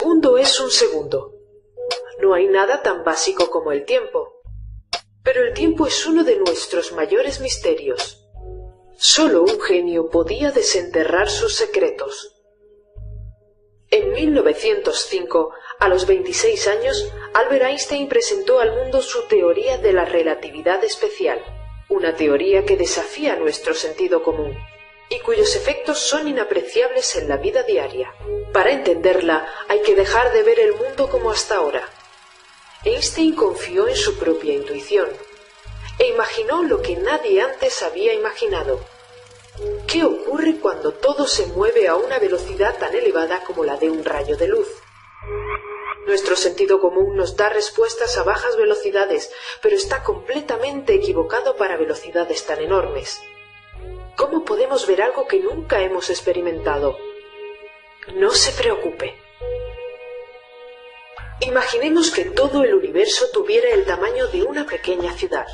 segundo es un segundo. No hay nada tan básico como el tiempo. Pero el tiempo es uno de nuestros mayores misterios. Solo un genio podía desenterrar sus secretos. En 1905, a los 26 años, Albert Einstein presentó al mundo su teoría de la relatividad especial, una teoría que desafía nuestro sentido común y cuyos efectos son inapreciables en la vida diaria. Para entenderla, hay que dejar de ver el mundo como hasta ahora. Einstein confió en su propia intuición e imaginó lo que nadie antes había imaginado. ¿Qué ocurre cuando todo se mueve a una velocidad tan elevada como la de un rayo de luz? Nuestro sentido común nos da respuestas a bajas velocidades, pero está completamente equivocado para velocidades tan enormes. ¿Cómo podemos ver algo que nunca hemos experimentado? No se preocupe. Imaginemos que todo el universo tuviera el tamaño de una pequeña ciudad.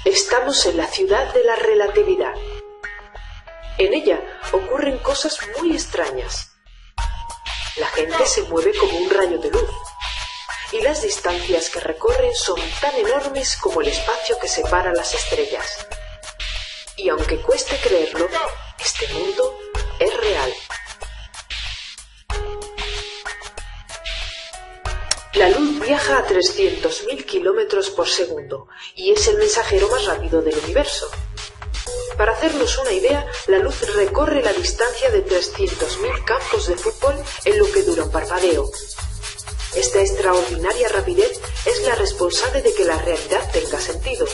Estamos en la ciudad de la relatividad. En ella ocurren cosas muy extrañas. La gente se mueve como un rayo de luz, y las distancias que recorren son tan enormes como el espacio que separa las estrellas. Y aunque cueste creerlo, este mundo es real. La luz viaja a 300.000 kilómetros por segundo y es el mensajero más rápido del universo. Para hacernos una idea, la luz recorre la distancia de 300.000 campos de fútbol en lo que dura un parpadeo. Esta extraordinaria rapidez es la responsable de que la realidad tenga sentido.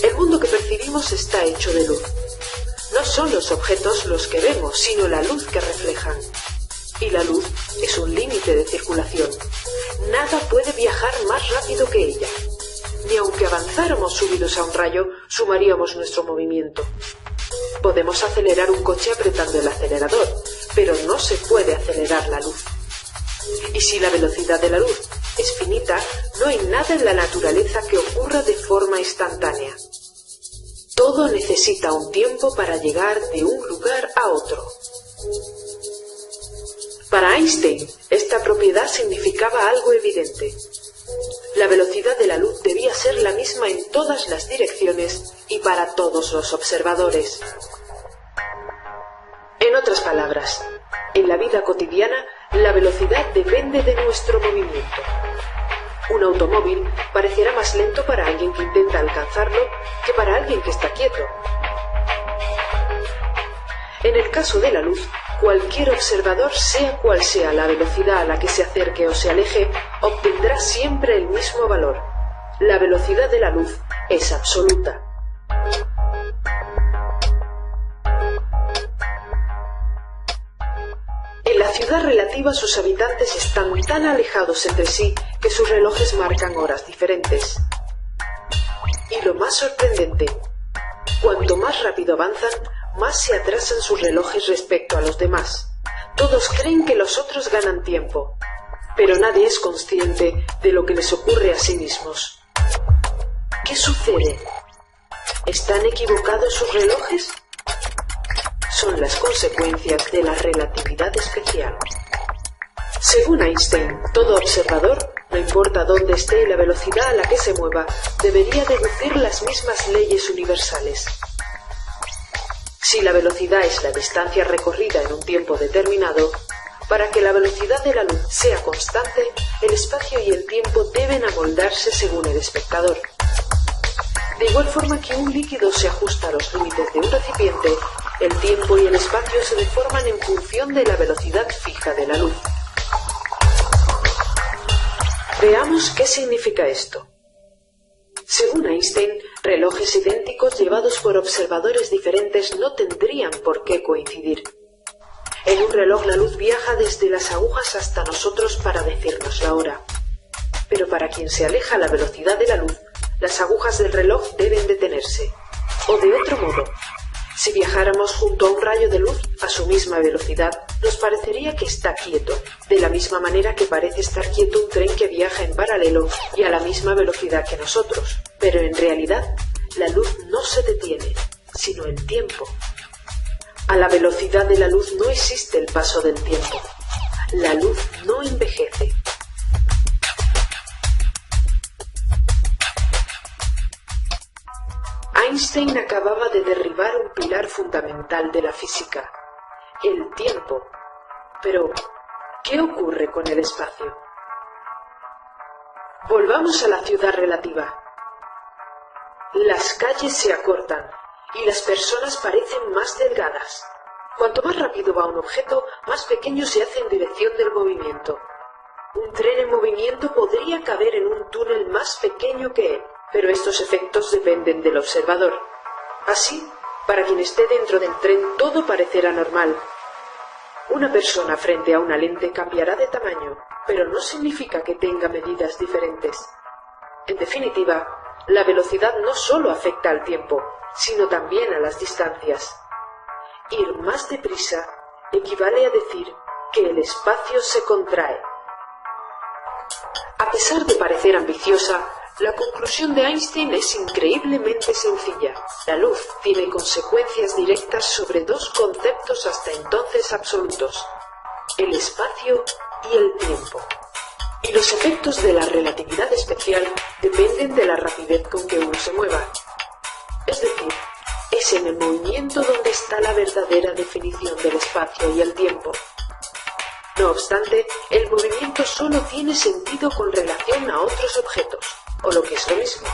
El mundo que percibimos está hecho de luz. No son los objetos los que vemos, sino la luz que reflejan. Y la luz es un límite de circulación. Nada puede viajar más rápido que ella. Ni aunque avanzáramos subidos a un rayo, sumaríamos nuestro movimiento. Podemos acelerar un coche apretando el acelerador, pero no se puede acelerar la luz. Y si la velocidad de la luz es finita, no hay nada en la naturaleza que ocurra de forma instantánea. Todo necesita un tiempo para llegar de un lugar a otro. Para Einstein, esta propiedad significaba algo evidente. La velocidad de la luz debía ser la misma en todas las direcciones y para todos los observadores. En otras palabras, en la vida cotidiana, la velocidad depende de nuestro movimiento. Un automóvil parecerá más lento para alguien que intenta alcanzarlo que para alguien que está quieto. En el caso de la luz, cualquier observador, sea cual sea la velocidad a la que se acerque o se aleje, obtendrá siempre el mismo valor. La velocidad de la luz es absoluta. En la ciudad relativa sus habitantes están tan alejados entre sí que sus relojes marcan horas diferentes. Y lo más sorprendente, cuanto más rápido avanzan, más se atrasan sus relojes respecto a los demás. Todos creen que los otros ganan tiempo, pero nadie es consciente de lo que les ocurre a sí mismos. ¿Qué sucede? ¿Están equivocados sus relojes? Son las consecuencias de la relatividad especial. Según Einstein, todo observador, no importa dónde esté y la velocidad a la que se mueva, debería deducir las mismas leyes universales. Si la velocidad es la distancia recorrida en un tiempo determinado, para que la velocidad de la luz sea constante, el espacio y el tiempo deben amoldarse según el espectador. De igual forma que un líquido se ajusta a los límites de un recipiente, el tiempo y el espacio se deforman en función de la velocidad fija de la luz. Veamos qué significa esto. Según Einstein, relojes idénticos llevados por observadores diferentes no tendrían por qué coincidir. En un reloj la luz viaja desde las agujas hasta nosotros para decirnos la hora. Pero para quien se aleja la velocidad de la luz, las agujas del reloj deben detenerse. O de otro modo, si viajáramos junto a un rayo de luz a su misma velocidad, nos parecería que está quieto, de la misma manera que parece estar quieto un tren que viaja en paralelo y a la misma velocidad que nosotros. Pero en realidad, la luz no se detiene, sino el tiempo. A la velocidad de la luz no existe el paso del tiempo. la luz no envejece. Einstein acababa de derribar un pilar fundamental de la física, el tiempo. Pero, ¿qué ocurre con el espacio? Volvamos a la ciudad relativa. Las calles se acortan y las personas parecen más delgadas. Cuanto más rápido va un objeto, más pequeño se hace en dirección del movimiento. Un tren en movimiento podría caber en un túnel más pequeño que él, pero estos efectos dependen del observador. Así, para quien esté dentro del tren, todo parecerá normal. Una persona frente a una lente cambiará de tamaño, pero no significa que tenga medidas diferentes. En definitiva, la velocidad no solo afecta al tiempo, sino también a las distancias. Ir más deprisa equivale a decir que el espacio se contrae. A pesar de parecer ambiciosa, la conclusión de Einstein es increíblemente sencilla. La luz tiene consecuencias directas sobre dos conceptos hasta entonces absolutos: el espacio y el tiempo. Y los efectos de la relatividad especial dependen de la rapidez con que uno se mueva. Es decir, es en el movimiento donde está la verdadera definición del espacio y el tiempo. No obstante, el movimiento solo tiene sentido con relación a otros objetos, o lo que es lo mismo.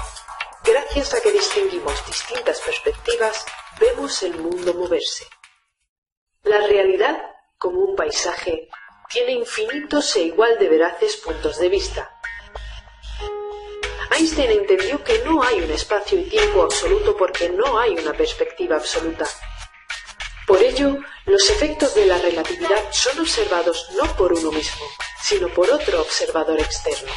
Gracias a que distinguimos distintas perspectivas, vemos el mundo moverse. La realidad, como un paisaje, tiene infinitos e igual de veraces puntos de vista. Einstein entendió que no hay un espacio y tiempo absoluto porque no hay una perspectiva absoluta. Por ello, los efectos de la relatividad son observados no por uno mismo, sino por otro observador externo.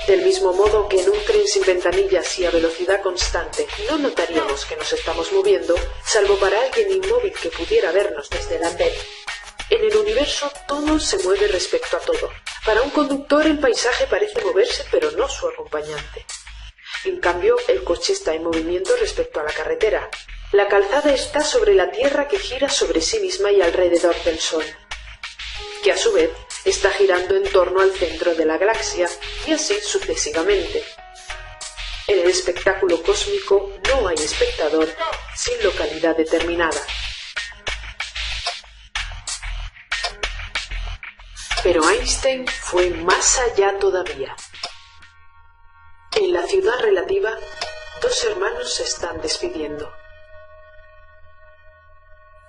Del mismo modo que en un tren sin ventanillas y a velocidad constante no notaríamos que nos estamos moviendo, salvo para alguien inmóvil que pudiera vernos desde el andén. En el universo todo se mueve respecto a todo. Para un conductor el paisaje parece moverse, pero no su acompañante. En cambio, el coche está en movimiento respecto a la carretera. La calzada está sobre la Tierra que gira sobre sí misma y alrededor del Sol, que a su vez está girando en torno al centro de la galaxia, y así sucesivamente. En el espectáculo cósmico no hay espectador sin localidad determinada. Pero Einstein fue más allá todavía. En la ciudad relativa, dos hermanos se están despidiendo.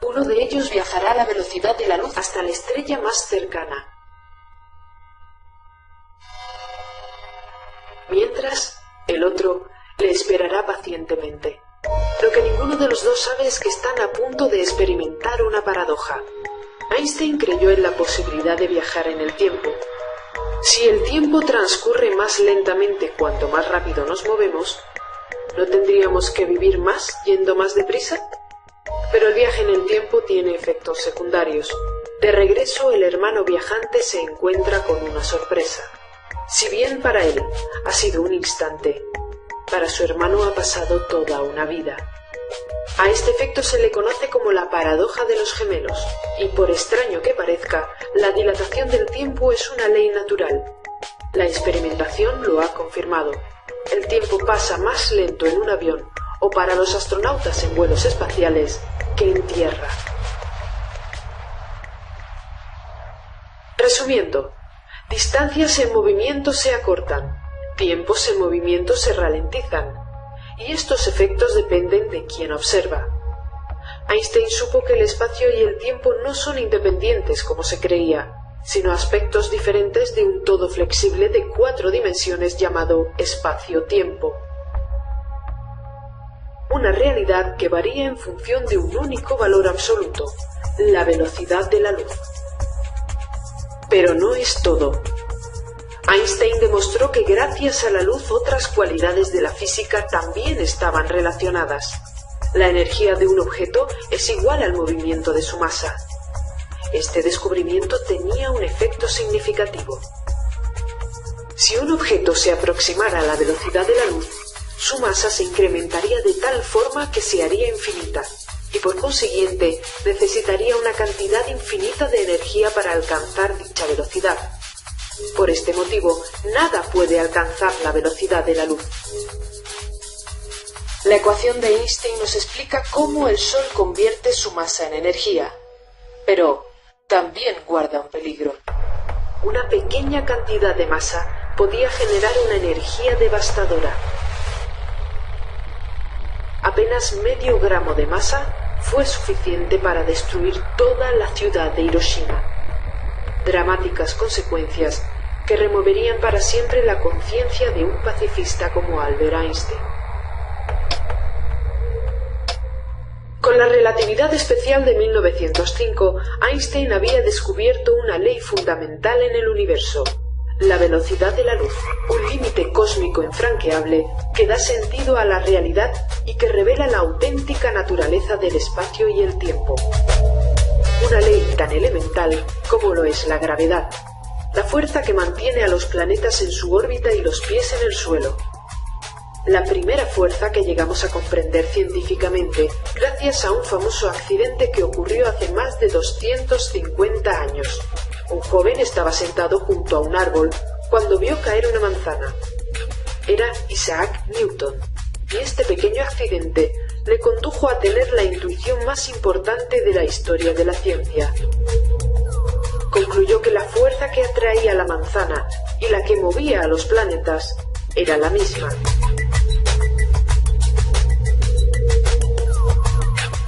Uno de ellos viajará a la velocidad de la luz hasta la estrella más cercana. Mientras, el otro le esperará pacientemente. Lo que ninguno de los dos sabe es que están a punto de experimentar una paradoja. Einstein creyó en la posibilidad de viajar en el tiempo. Si el tiempo transcurre más lentamente cuanto más rápido nos movemos, ¿no tendríamos que vivir más yendo más deprisa? Pero el viaje en el tiempo tiene efectos secundarios. De regreso, el hermano viajante se encuentra con una sorpresa. Si bien para él ha sido un instante, para su hermano ha pasado toda una vida. A este efecto se le conoce como la paradoja de los gemelos, y por extraño que parezca, la dilatación del tiempo es una ley natural. La experimentación lo ha confirmado. El tiempo pasa más lento en un avión o para los astronautas en vuelos espaciales que en tierra. Resumiendo, distancias en movimiento se acortan, tiempos en movimiento se ralentizan, y estos efectos dependen de quien observa. Einstein supo que el espacio y el tiempo no son independientes como se creía, sino aspectos diferentes de un todo flexible de 4 dimensiones llamado espacio-tiempo. Una realidad que varía en función de un único valor absoluto, la velocidad de la luz. Pero no es todo. Einstein demostró que gracias a la luz otras cualidades de la física también estaban relacionadas. La energía de un objeto es igual al movimiento de su masa. Este descubrimiento tenía un efecto significativo. Si un objeto se aproximara a la velocidad de la luz, su masa se incrementaría de tal forma que se haría infinita, y por consiguiente necesitaría una cantidad infinita de energía para alcanzar dicha velocidad. Por este motivo, nada puede alcanzar la velocidad de la luz. La ecuación de Einstein nos explica cómo el Sol convierte su masa en energía, pero también guarda un peligro. Una pequeña cantidad de masa podía generar una energía devastadora. Apenas medio gramo de masa fue suficiente para destruir toda la ciudad de Hiroshima. Dramáticas consecuencias que removerían para siempre la conciencia de un pacifista como Albert Einstein. Con la relatividad especial de 1905, Einstein había descubierto una ley fundamental en el universo: la velocidad de la luz, un límite cósmico infranqueable que da sentido a la realidad y que revela la auténtica naturaleza del espacio y el tiempo. Una ley tan elemental como lo es la gravedad, la fuerza que mantiene a los planetas en su órbita y los pies en el suelo. La primera fuerza que llegamos a comprender científicamente gracias a un famoso accidente que ocurrió hace más de 250 años. Un joven estaba sentado junto a un árbol cuando vio caer una manzana. Era Isaac Newton, y este pequeño accidente le condujo a tener la intuición más importante de la historia de la ciencia. Concluyó que la fuerza que atraía la manzana y la que movía a los planetas era la misma.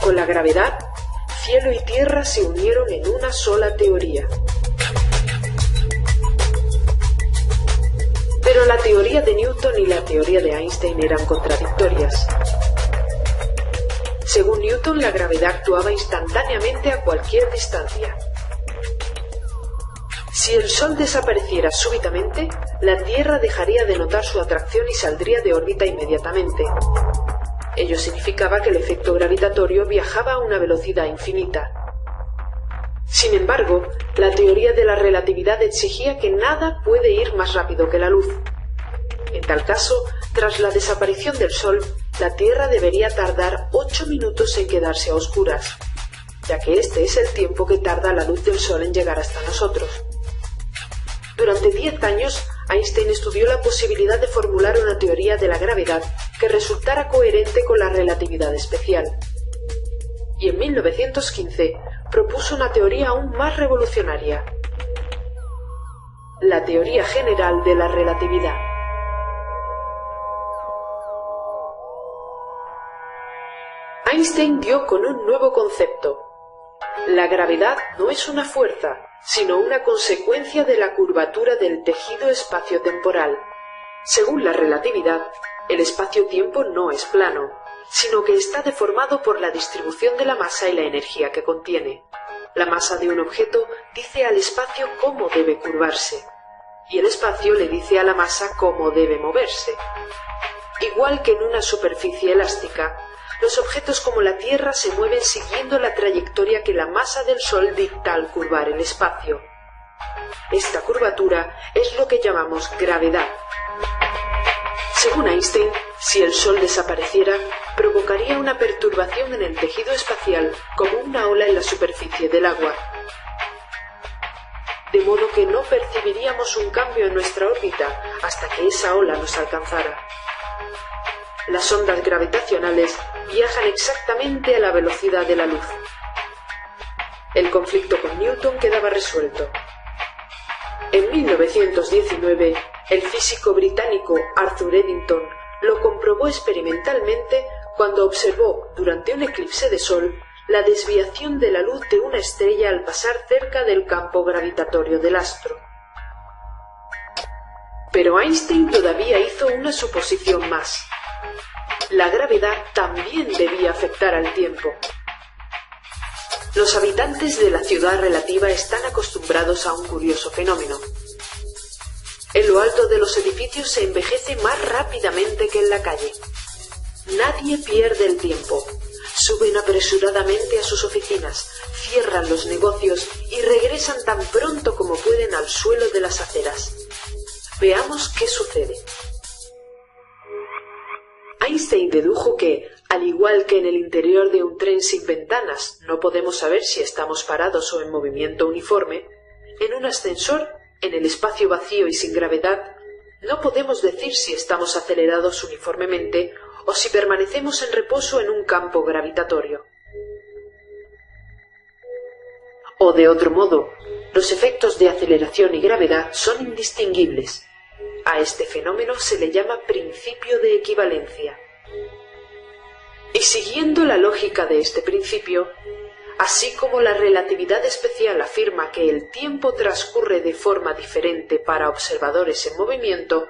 Con la gravedad, cielo y tierra se unieron en una sola teoría. Pero la teoría de Newton y la teoría de Einstein eran contradictorias. Según Newton, la gravedad actuaba instantáneamente a cualquier distancia. Si el Sol desapareciera súbitamente, la Tierra dejaría de notar su atracción y saldría de órbita inmediatamente. Ello significaba que el efecto gravitatorio viajaba a una velocidad infinita. Sin embargo, la teoría de la relatividad exigía que nada puede ir más rápido que la luz. En tal caso, tras la desaparición del Sol, la Tierra debería tardar 8 minutos en quedarse a oscuras, ya que este es el tiempo que tarda la luz del Sol en llegar hasta nosotros. Durante 10 años, Einstein estudió la posibilidad de formular una teoría de la gravedad que resultara coherente con la relatividad especial. Y en 1915 propuso una teoría aún más revolucionaria: la teoría general de la relatividad. Einstein dio con un nuevo concepto. La gravedad no es una fuerza, sino una consecuencia de la curvatura del tejido espaciotemporal. Según la relatividad, el espacio-tiempo no es plano, sino que está deformado por la distribución de la masa y la energía que contiene. La masa de un objeto dice al espacio cómo debe curvarse, y el espacio le dice a la masa cómo debe moverse. Igual que en una superficie elástica, los objetos como la Tierra se mueven siguiendo la trayectoria que la masa del Sol dicta al curvar el espacio. Esta curvatura es lo que llamamos gravedad. Según Einstein, si el Sol desapareciera, provocaría una perturbación en el tejido espacial como una ola en la superficie del agua, de modo que no percibiríamos un cambio en nuestra órbita hasta que esa ola nos alcanzara. Las ondas gravitacionales viajan exactamente a la velocidad de la luz. El conflicto con Newton quedaba resuelto. En 1919, el físico británico Arthur Eddington lo comprobó experimentalmente cuando observó, durante un eclipse de sol, la desviación de la luz de una estrella al pasar cerca del campo gravitatorio del astro. Pero Einstein todavía hizo una suposición más. La gravedad también debía afectar al tiempo. Los habitantes de la ciudad relativa están acostumbrados a un curioso fenómeno. En lo alto de los edificios se envejece más rápidamente que en la calle. Nadie pierde el tiempo. Suben apresuradamente a sus oficinas, cierran los negocios y regresan tan pronto como pueden al suelo de las aceras. Veamos qué sucede. Einstein dedujo que, al igual que en el interior de un tren sin ventanas no podemos saber si estamos parados o en movimiento uniforme, en un ascensor, en el espacio vacío y sin gravedad, no podemos decir si estamos acelerados uniformemente o si permanecemos en reposo en un campo gravitatorio. O de otro modo, los efectos de aceleración y gravedad son indistinguibles. A este fenómeno se le llama principio de equivalencia. Y siguiendo la lógica de este principio, así como la relatividad especial afirma que el tiempo transcurre de forma diferente para observadores en movimiento,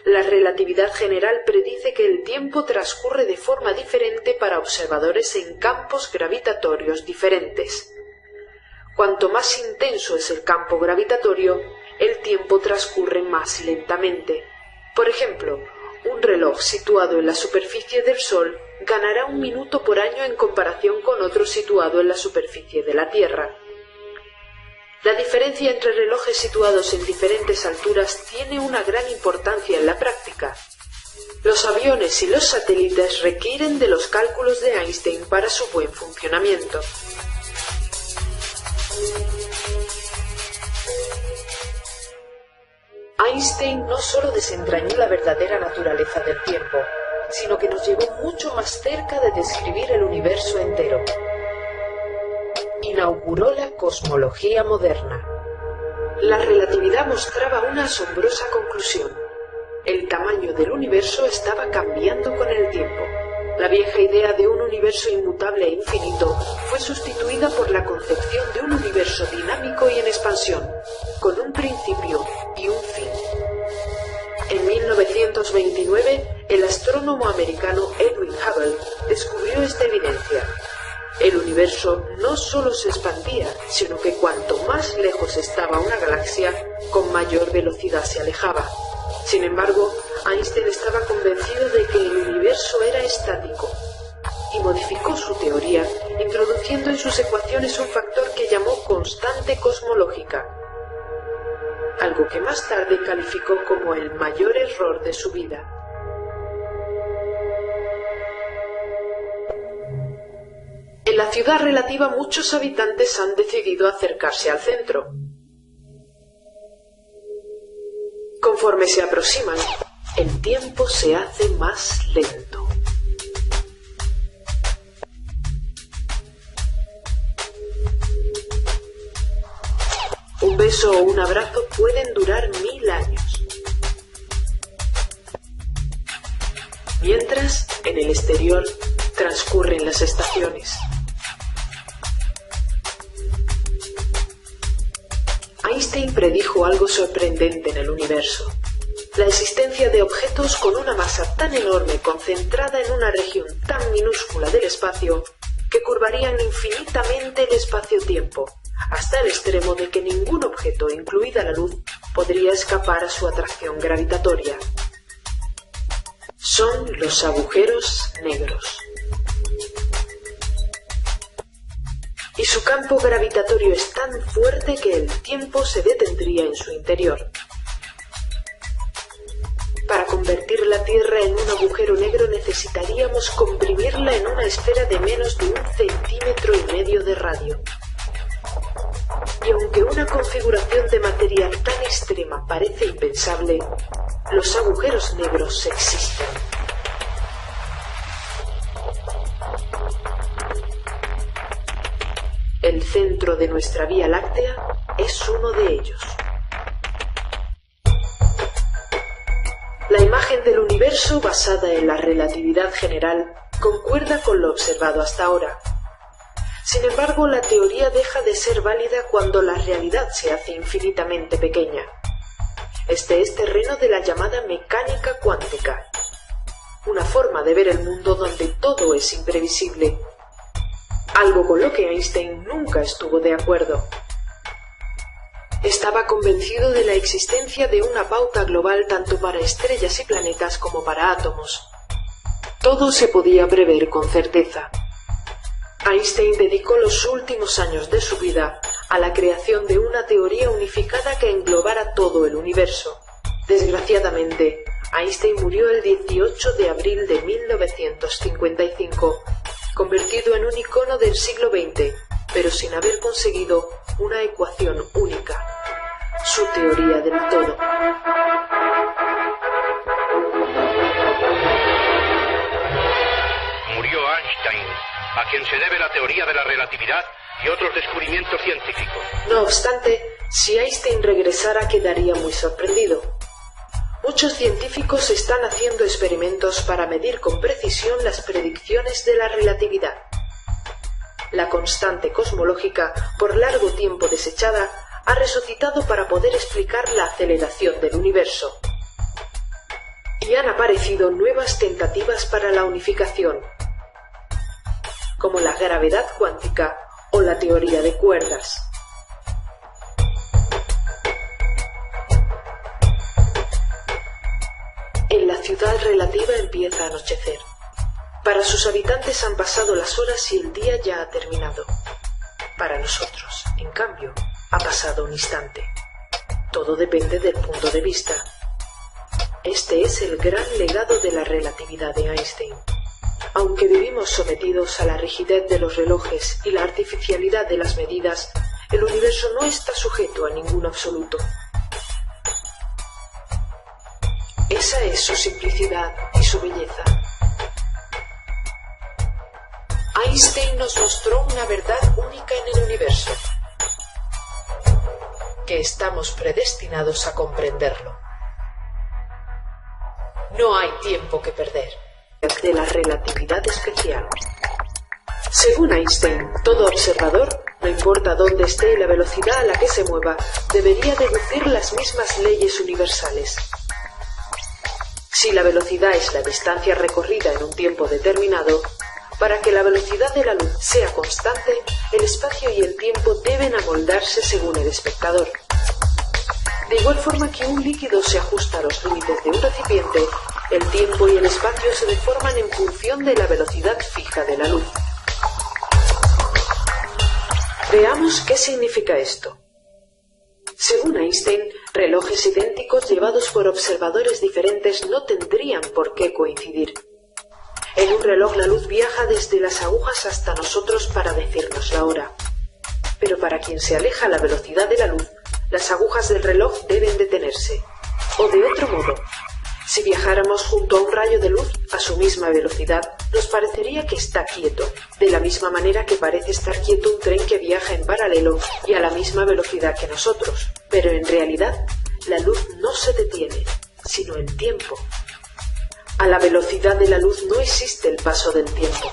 la relatividad general predice que el tiempo transcurre de forma diferente para observadores en campos gravitatorios diferentes. Cuanto más intenso es el campo gravitatorio, el tiempo transcurre más lentamente. Por ejemplo, un reloj situado en la superficie del Sol ganará 1 minuto por año en comparación con otro situado en la superficie de la Tierra. La diferencia entre relojes situados en diferentes alturas tiene una gran importancia en la práctica. Los aviones y los satélites requieren de los cálculos de Einstein para su buen funcionamiento. Einstein no solo desentrañó la verdadera naturaleza del tiempo, sino que nos llevó mucho más cerca de describir el universo entero. Inauguró la cosmología moderna. La relatividad mostraba una asombrosa conclusión. El tamaño del universo estaba cambiando con el tiempo. La vieja idea de un universo inmutable e infinito fue sustituida por la concepción de un universo dinámico y en expansión, con un principio y un fin. En 1929, el astrónomo americano Edwin Hubble descubrió esta evidencia. El universo no solo se expandía, sino que cuanto más lejos estaba una galaxia, con mayor velocidad se alejaba. Sin embargo, Einstein estaba convencido de que el universo era estático y modificó su teoría, introduciendo en sus ecuaciones un factor que llamó constante cosmológica, algo que más tarde calificó como el mayor error de su vida. En la ciudad relativa muchos habitantes han decidido acercarse al centro. Conforme se aproximan, el tiempo se hace más lento. Un beso o un abrazo pueden durar 1000 años. Mientras, en el exterior, transcurren las estaciones. Einstein predijo algo sorprendente en el universo: la existencia de objetos con una masa tan enorme concentrada en una región tan minúscula del espacio que curvarían infinitamente el espacio-tiempo, hasta el extremo de que ningún objeto, incluida la luz, podría escapar a su atracción gravitatoria. Son los agujeros negros. Y su campo gravitatorio es tan fuerte que el tiempo se detendría en su interior. Para convertir la Tierra en un agujero negro necesitaríamos comprimirla en una esfera de menos de 1,5 centímetros de radio. Y aunque una configuración de material tan extrema parece impensable, los agujeros negros existen. El centro de nuestra Vía Láctea es uno de ellos. La imagen del universo basada en la relatividad general concuerda con lo observado hasta ahora. Sin embargo, la teoría deja de ser válida cuando la realidad se hace infinitamente pequeña. Este es terreno de la llamada mecánica cuántica, una forma de ver el mundo donde todo es imprevisible, algo con lo que Einstein nunca estuvo de acuerdo. Estaba convencido de la existencia de una pauta global tanto para estrellas y planetas como para átomos. Todo se podía prever con certeza. Einstein dedicó los últimos años de su vida a la creación de una teoría unificada que englobara todo el universo. Desgraciadamente, Einstein murió el 18 de abril de 1955, convertido en un icono del siglo XX, pero sin haber conseguido una ecuación única, su teoría del todo. Murió Einstein, a quien se debe la teoría de la relatividad y otros descubrimientos científicos. No obstante, si Einstein regresara quedaría muy sorprendido. Muchos científicos están haciendo experimentos para medir con precisión las predicciones de la relatividad. La constante cosmológica, por largo tiempo desechada, ha resucitado para poder explicar la aceleración del universo. Y han aparecido nuevas tentativas para la unificación, como la gravedad cuántica o la teoría de cuerdas. En la ciudad relativa empieza a anochecer. Para sus habitantes han pasado las horas y el día ya ha terminado. Para nosotros, en cambio, ha pasado un instante. Todo depende del punto de vista. Este es el gran legado de la relatividad de Einstein. Aunque vivimos sometidos a la rigidez de los relojes y la artificialidad de las medidas, el universo no está sujeto a ningún absoluto. Esa es su simplicidad y su belleza. Einstein nos mostró una verdad única en el universo, que estamos predestinados a comprenderlo. No hay tiempo que perder. De la relatividad especial. Según Einstein, todo observador, no importa dónde esté y la velocidad a la que se mueva, debería deducir las mismas leyes universales. Si la velocidad es la distancia recorrida en un tiempo determinado, para que la velocidad de la luz sea constante, el espacio y el tiempo deben amoldarse según el espectador. De igual forma que un líquido se ajusta a los límites de un recipiente, el tiempo y el espacio se deforman en función de la velocidad fija de la luz. Veamos qué significa esto. Según Einstein, relojes idénticos llevados por observadores diferentes no tendrían por qué coincidir. En un reloj la luz viaja desde las agujas hasta nosotros para decirnos la hora. Pero para quien se aleja la velocidad de la luz, las agujas del reloj deben detenerse. O de otro modo, si viajáramos junto a un rayo de luz a su misma velocidad, nos parecería que está quieto, de la misma manera que parece estar quieto un tren que viaja en paralelo y a la misma velocidad que nosotros. Pero en realidad, la luz no se detiene, sino el tiempo. A la velocidad de la luz no existe el paso del tiempo.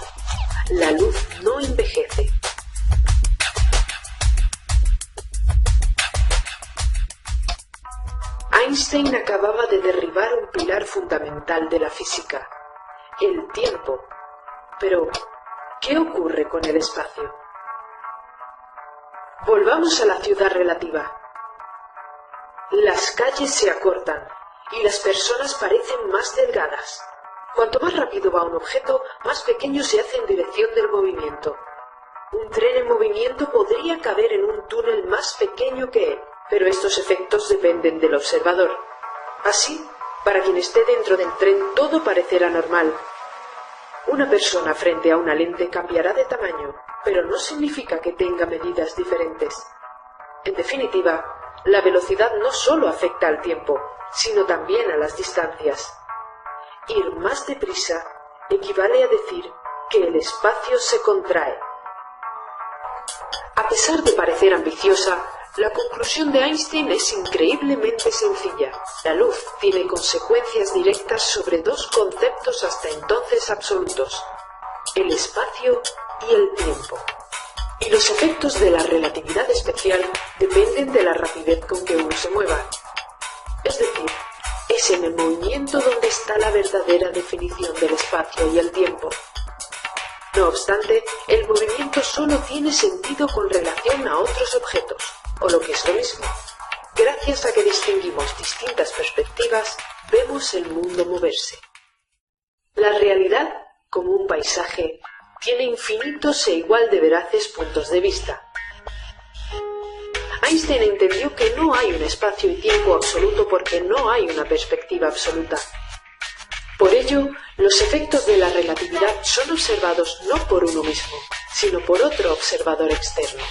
La luz no envejece. Einstein acababa de derribar un pilar fundamental de la física, el tiempo. Pero, ¿qué ocurre con el espacio? Volvamos a la ciudad relativa. Las calles se acortan y las personas parecen más delgadas. Cuanto más rápido va un objeto, más pequeño se hace en dirección del movimiento. Un tren en movimiento podría caber en un túnel más pequeño que él, pero estos efectos dependen del observador. Así, para quien esté dentro del tren, todo parecerá normal. Una persona frente a una lente cambiará de tamaño, pero no significa que tenga medidas diferentes. En definitiva, la velocidad no solo afecta al tiempo, sino también a las distancias. Ir más deprisa equivale a decir que el espacio se contrae. A pesar de parecer ambiciosa, la conclusión de Einstein es increíblemente sencilla. La luz tiene consecuencias directas sobre dos conceptos hasta entonces absolutos: el espacio y el tiempo. Y los efectos de la relatividad especial dependen de la rapidez con que uno se mueva. Es decir, es en el movimiento donde está la verdadera definición del espacio y el tiempo. No obstante, el movimiento solo tiene sentido con relación a otros objetos, o lo que es lo mismo. Gracias a que distinguimos distintas perspectivas, vemos el mundo moverse. La realidad, como un paisaje, tiene infinitos e igual de veraces puntos de vista. Einstein entendió que no hay un espacio y tiempo absoluto porque no hay una perspectiva absoluta, Por ello, los efectos de la relatividad son observados no por uno mismo, sino por otro observador externo.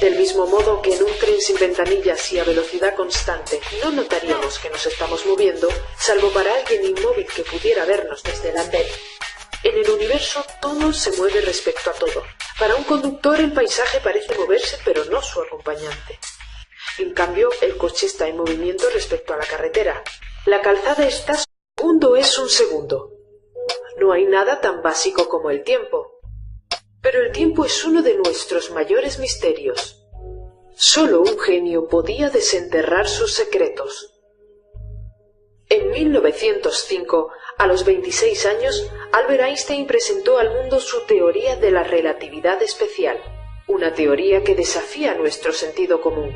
Del mismo modo que en un tren sin ventanillas y a velocidad constante no notaríamos que nos estamos moviendo, salvo para alguien inmóvil que pudiera vernos desde el andén. En el universo todo se mueve respecto a todo. Para un conductor el paisaje parece moverse, pero no su acompañante. En cambio, el coche está en movimiento respecto a la carretera. La calzada está... Segundo es un segundo. No hay nada tan básico como el tiempo. Pero el tiempo es uno de nuestros mayores misterios. Solo un genio podía desenterrar sus secretos. En 1905, a los 26 años, Albert Einstein presentó al mundo su teoría de la relatividad especial, una teoría que desafía nuestro sentido común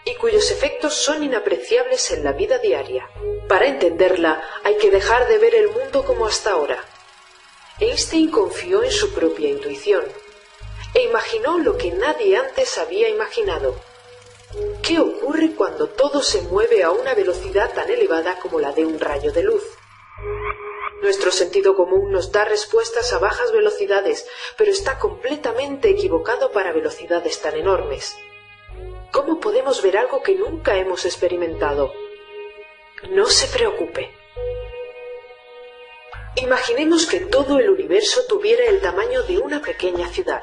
y cuyos efectos son inapreciables en la vida diaria. Para entenderla, hay que dejar de ver el mundo como hasta ahora. Einstein confió en su propia intuición e imaginó lo que nadie antes había imaginado. ¿Qué ocurre cuando todo se mueve a una velocidad tan elevada como la de un rayo de luz? Nuestro sentido común nos da respuestas a bajas velocidades, pero está completamente equivocado para velocidades tan enormes. ¿Cómo podemos ver algo que nunca hemos experimentado? No se preocupe. Imaginemos que todo el universo tuviera el tamaño de una pequeña ciudad.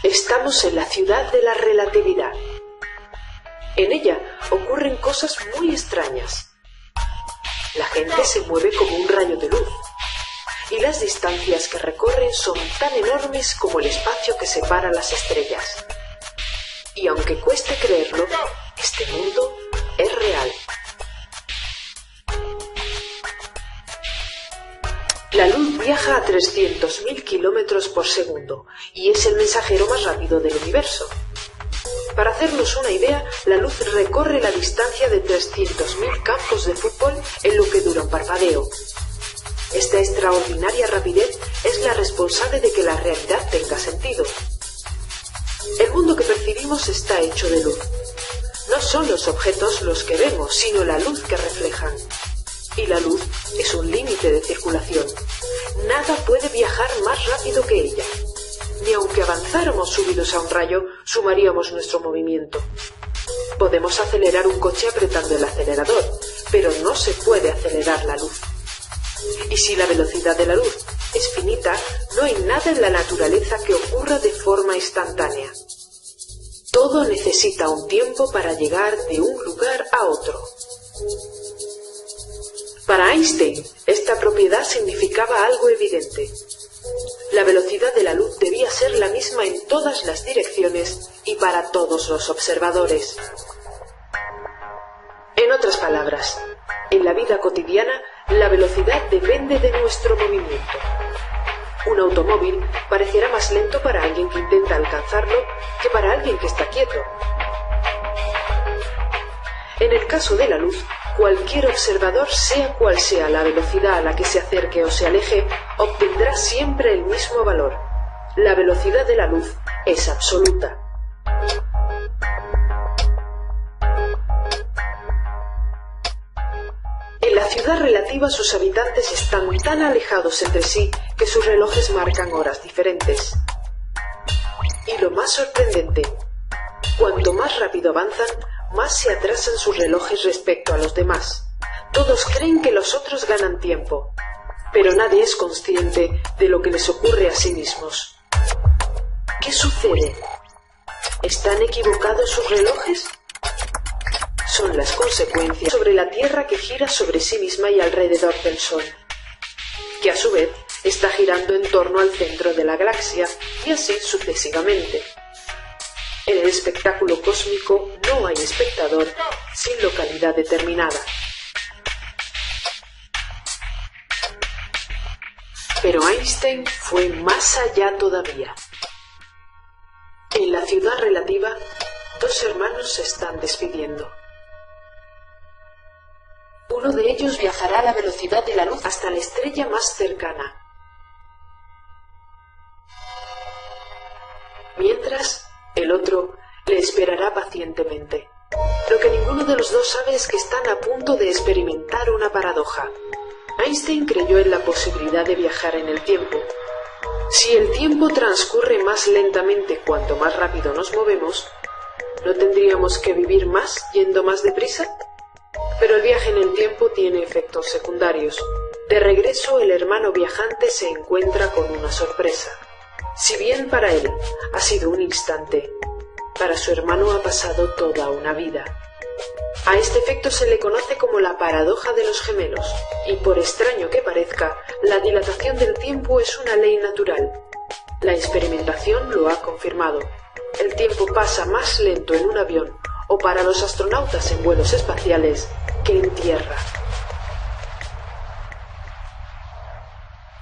Estamos en la ciudad de la relatividad. En ella ocurren cosas muy extrañas. La gente se mueve como un rayo de luz, y las distancias que recorren son tan enormes como el espacio que separa las estrellas. Y aunque cueste creerlo, este mundo es real. La luz viaja a 300.000 kilómetros por segundo y es el mensajero más rápido del universo. Para hacernos una idea, la luz recorre la distancia de 300.000 campos de fútbol en lo que dura un parpadeo. Esta extraordinaria rapidez es la responsable de que la realidad tenga sentido. El mundo que percibimos está hecho de luz. No son los objetos los que vemos, sino la luz que reflejan. Y la luz es un límite de circulación. Nada puede viajar más rápido que ella. Ni aunque avanzáramos subidos a un rayo, sumaríamos nuestro movimiento. Podemos acelerar un coche apretando el acelerador, pero no se puede acelerar la luz. Y si la velocidad de la luz es finita, no hay nada en la naturaleza que ocurra de forma instantánea. Todo necesita un tiempo para llegar de un lugar a otro. Para Einstein, esta propiedad significaba algo evidente. La velocidad de la luz debía ser la misma en todas las direcciones y para todos los observadores. En otras palabras, en la vida cotidiana, la velocidad depende de nuestro movimiento. Un automóvil parecerá más lento para alguien que intenta alcanzarlo que para alguien que está quieto. En el caso de la luz, cualquier observador, sea cual sea la velocidad a la que se acerque o se aleje, obtendrá siempre el mismo valor. La velocidad de la luz es absoluta. En la ciudad relativa sus habitantes están tan alejados entre sí que sus relojes marcan horas diferentes. Y lo más sorprendente, cuanto más rápido avanzan, más se atrasan sus relojes respecto a los demás. Todos creen que los otros ganan tiempo, pero nadie es consciente de lo que les ocurre a sí mismos. ¿Qué sucede? ¿Están equivocados sus relojes? Son las consecuencias sobre la Tierra que gira sobre sí misma y alrededor del Sol, que a su vez está girando en torno al centro de la galaxia y así sucesivamente. En el espectáculo cósmico no hay espectador sin localidad determinada. Pero Einstein fue más allá todavía. En la ciudad relativa, dos hermanos se están despidiendo. Uno de ellos viajará a la velocidad de la luz hasta la estrella más cercana. Mientras, el otro le esperará pacientemente. Lo que ninguno de los los dos sabes que están a punto de experimentar una paradoja. Einstein creyó en la posibilidad de viajar en el tiempo. Si el tiempo transcurre más lentamente cuanto más rápido nos movemos, ¿no tendríamos que vivir más yendo más deprisa? Pero el viaje en el tiempo tiene efectos secundarios. De regreso, el hermano viajante se encuentra con una sorpresa. Si bien para él ha sido un instante, para su hermano ha pasado toda una vida. A este efecto se le conoce como la paradoja de los gemelos, y por extraño que parezca, la dilatación del tiempo es una ley natural. La experimentación lo ha confirmado. El tiempo pasa más lento en un avión o para los astronautas en vuelos espaciales que en tierra.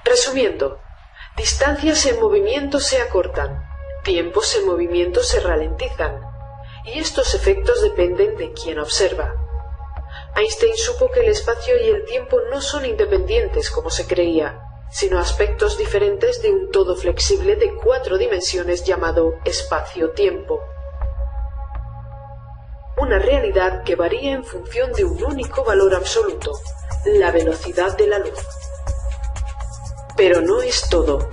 Resumiendo, distancias en movimiento se acortan, tiempos en movimiento se ralentizan, y estos efectos dependen de quien observa. Einstein supo que el espacio y el tiempo no son independientes como se creía, sino aspectos diferentes de un todo flexible de 4 dimensiones llamado espacio-tiempo. Una realidad que varía en función de un único valor absoluto, la velocidad de la luz. Pero no es todo.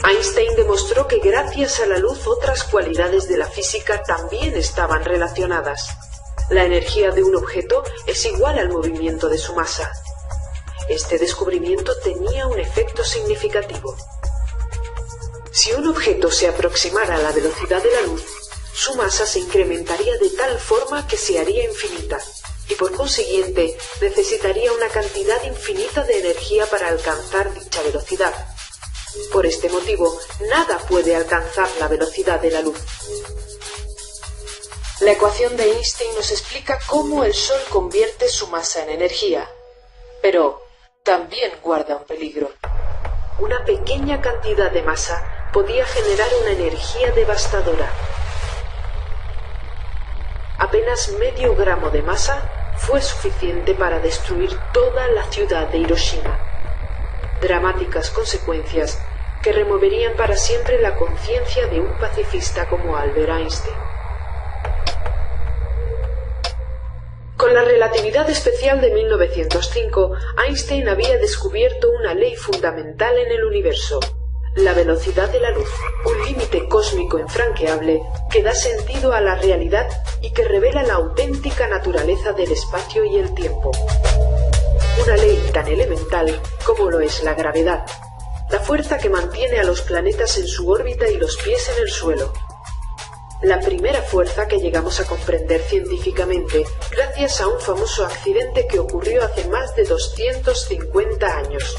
Einstein demostró que gracias a la luz otras cualidades de la física también estaban relacionadas. La energía de un objeto es igual al movimiento de su masa. Este descubrimiento tenía un efecto significativo. Si un objeto se aproximara a la velocidad de la luz, su masa se incrementaría de tal forma que se haría infinita, y por consiguiente necesitaría una cantidad infinita de energía para alcanzar dicha velocidad. Por este motivo, nada puede alcanzar la velocidad de la luz. La ecuación de Einstein nos explica cómo el Sol convierte su masa en energía, pero también guarda un peligro. Una pequeña cantidad de masa podía generar una energía devastadora. Apenas medio gramo de masa fue suficiente para destruir toda la ciudad de Hiroshima. Dramáticas consecuencias que removerían para siempre la conciencia de un pacifista como Albert Einstein. Con la relatividad especial de 1905, Einstein había descubierto una ley fundamental en el universo: la velocidad de la luz, un límite cósmico infranqueable que da sentido a la realidad y que revela la auténtica naturaleza del espacio y el tiempo. Una ley tan elemental como lo es la gravedad, la fuerza que mantiene a los planetas en su órbita y los pies en el suelo. La primera fuerza que llegamos a comprender científicamente gracias a un famoso accidente que ocurrió hace más de 250 años.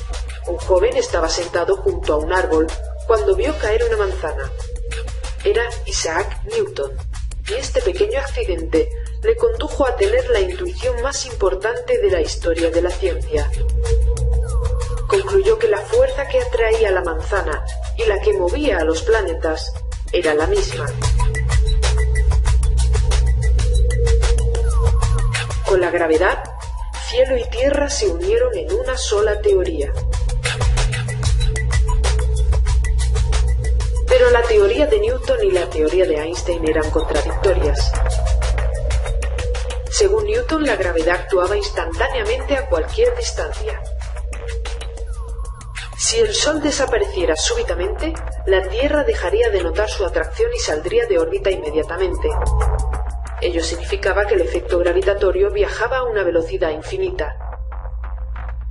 Un joven estaba sentado junto a un árbol cuando vio caer una manzana. Era Isaac Newton, y este pequeño accidente le condujo a tener la intuición más importante de la historia de la ciencia. Concluyó que la fuerza que atraía la manzana y la que movía a los planetas era la misma. Con la gravedad, cielo y tierra se unieron en una sola teoría. Pero la teoría de Newton y la teoría de Einstein eran contradictorias. Según Newton, la gravedad actuaba instantáneamente a cualquier distancia. Si el Sol desapareciera súbitamente, la Tierra dejaría de notar su atracción y saldría de órbita inmediatamente. Ello significaba que el efecto gravitatorio viajaba a una velocidad infinita.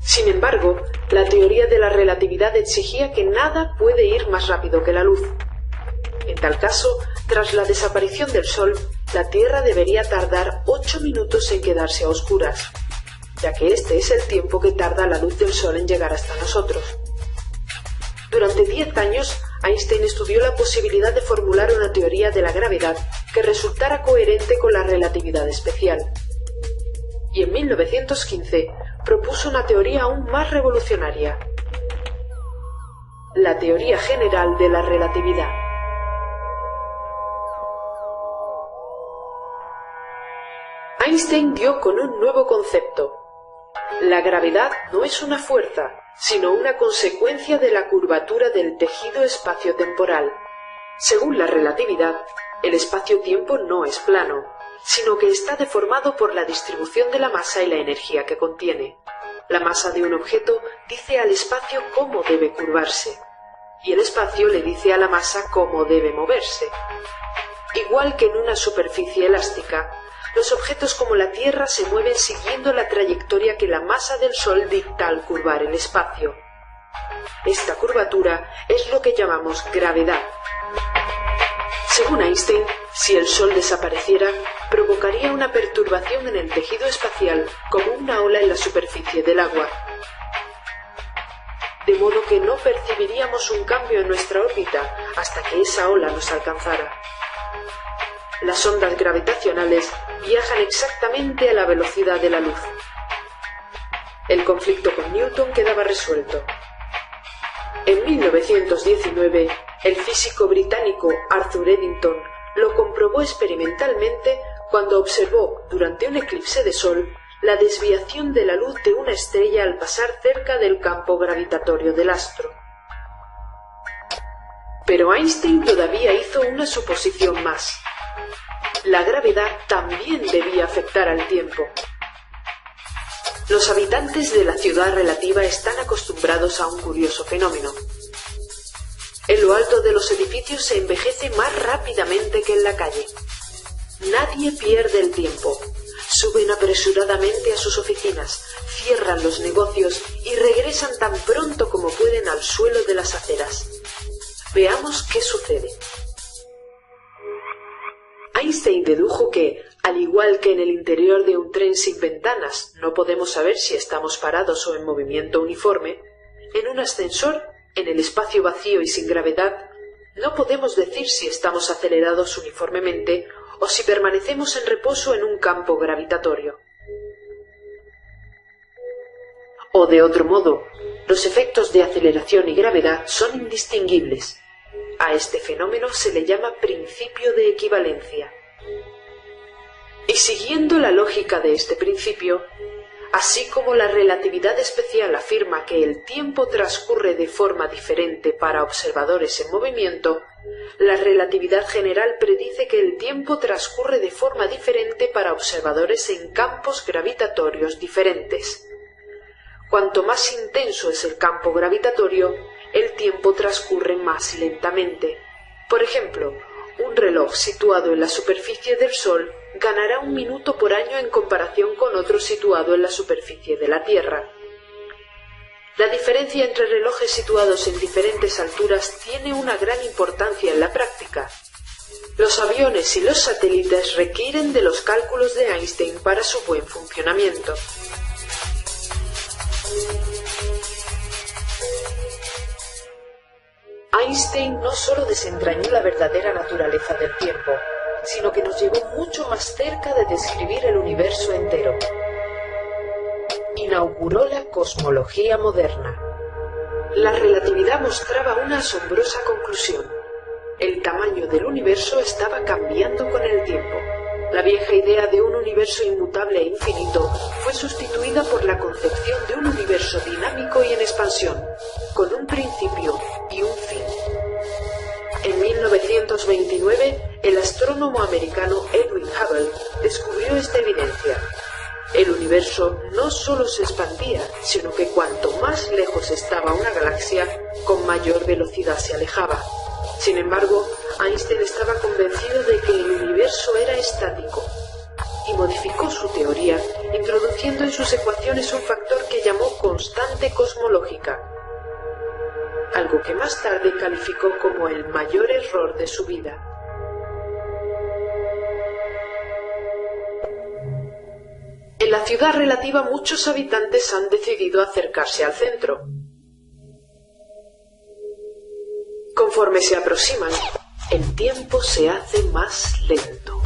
Sin embargo, la teoría de la relatividad exigía que nada puede ir más rápido que la luz. En tal caso, tras la desaparición del Sol, la Tierra debería tardar 8 minutos en quedarse a oscuras, ya que este es el tiempo que tarda la luz del Sol en llegar hasta nosotros. Durante 10 años, Einstein estudió la posibilidad de formular una teoría de la gravedad que resultara coherente con la relatividad especial. Y en 1915 propuso una teoría aún más revolucionaria: la teoría general de la relatividad. Einstein dio con un nuevo concepto. La gravedad no es una fuerza, sino una consecuencia de la curvatura del tejido espaciotemporal. Según la relatividad, el espacio-tiempo no es plano, sino que está deformado por la distribución de la masa y la energía que contiene. La masa de un objeto dice al espacio cómo debe curvarse, y el espacio le dice a la masa cómo debe moverse. Igual que en una superficie elástica, los objetos como la Tierra se mueven siguiendo la trayectoria que la masa del Sol dicta al curvar el espacio. Esta curvatura es lo que llamamos gravedad. Según Einstein, si el Sol desapareciera, provocaría una perturbación en el tejido espacial como una ola en la superficie del agua, de modo que no percibiríamos un cambio en nuestra órbita hasta que esa ola nos alcanzara. Las ondas gravitacionales viajan exactamente a la velocidad de la luz. El conflicto con Newton quedaba resuelto. En 1919, el físico británico Arthur Eddington lo comprobó experimentalmente cuando observó, durante un eclipse de sol, la desviación de la luz de una estrella al pasar cerca del campo gravitatorio del astro. Pero Einstein todavía hizo una suposición más. La gravedad también debía afectar al tiempo. Los habitantes de la ciudad relativa están acostumbrados a un curioso fenómeno. En lo alto de los edificios se envejece más rápidamente que en la calle. Nadie pierde el tiempo. Suben apresuradamente a sus oficinas, cierran los negocios y regresan tan pronto como pueden al suelo de las aceras. Veamos qué sucede. Einstein dedujo que, al igual que en el interior de un tren sin ventanas no podemos saber si estamos parados o en movimiento uniforme, en un ascensor, en el espacio vacío y sin gravedad, no podemos decir si estamos acelerados uniformemente o si permanecemos en reposo en un campo gravitatorio. O de otro modo, los efectos de aceleración y gravedad son indistinguibles. A este fenómeno se le llama principio de equivalencia. Y siguiendo la lógica de este principio, así como la relatividad especial afirma que el tiempo transcurre de forma diferente para observadores en movimiento, la relatividad general predice que el tiempo transcurre de forma diferente para observadores en campos gravitatorios diferentes. Cuanto más intenso es el campo gravitatorio, el tiempo transcurre más lentamente. Por ejemplo, un reloj situado en la superficie del Sol ganará 1 minuto por año en comparación con otro situado en la superficie de la Tierra. La diferencia entre relojes situados en diferentes alturas tiene una gran importancia en la práctica. Los aviones y los satélites requieren de los cálculos de Einstein para su buen funcionamiento. Einstein no solo desentrañó la verdadera naturaleza del tiempo, sino que nos llevó mucho más cerca de describir el universo entero. Inauguró la cosmología moderna. La relatividad mostraba una asombrosa conclusión. El tamaño del universo estaba cambiando con el tiempo. La vieja idea de un universo inmutable e infinito fue sustituida por la concepción de un universo dinámico y en expansión, con un principio y un fin. En 1929, el astrónomo americano Edwin Hubble descubrió esta evidencia. El universo no solo se expandía, sino que cuanto más lejos estaba una galaxia, con mayor velocidad se alejaba. Sin embargo, Einstein estaba convencido de que el universo era estático y modificó su teoría, introduciendo en sus ecuaciones un factor que llamó constante cosmológica, algo que más tarde calificó como el mayor error de su vida. En la ciudad relativa muchos habitantes han decidido acercarse al centro. Conforme se aproximan, el tiempo se hace más lento.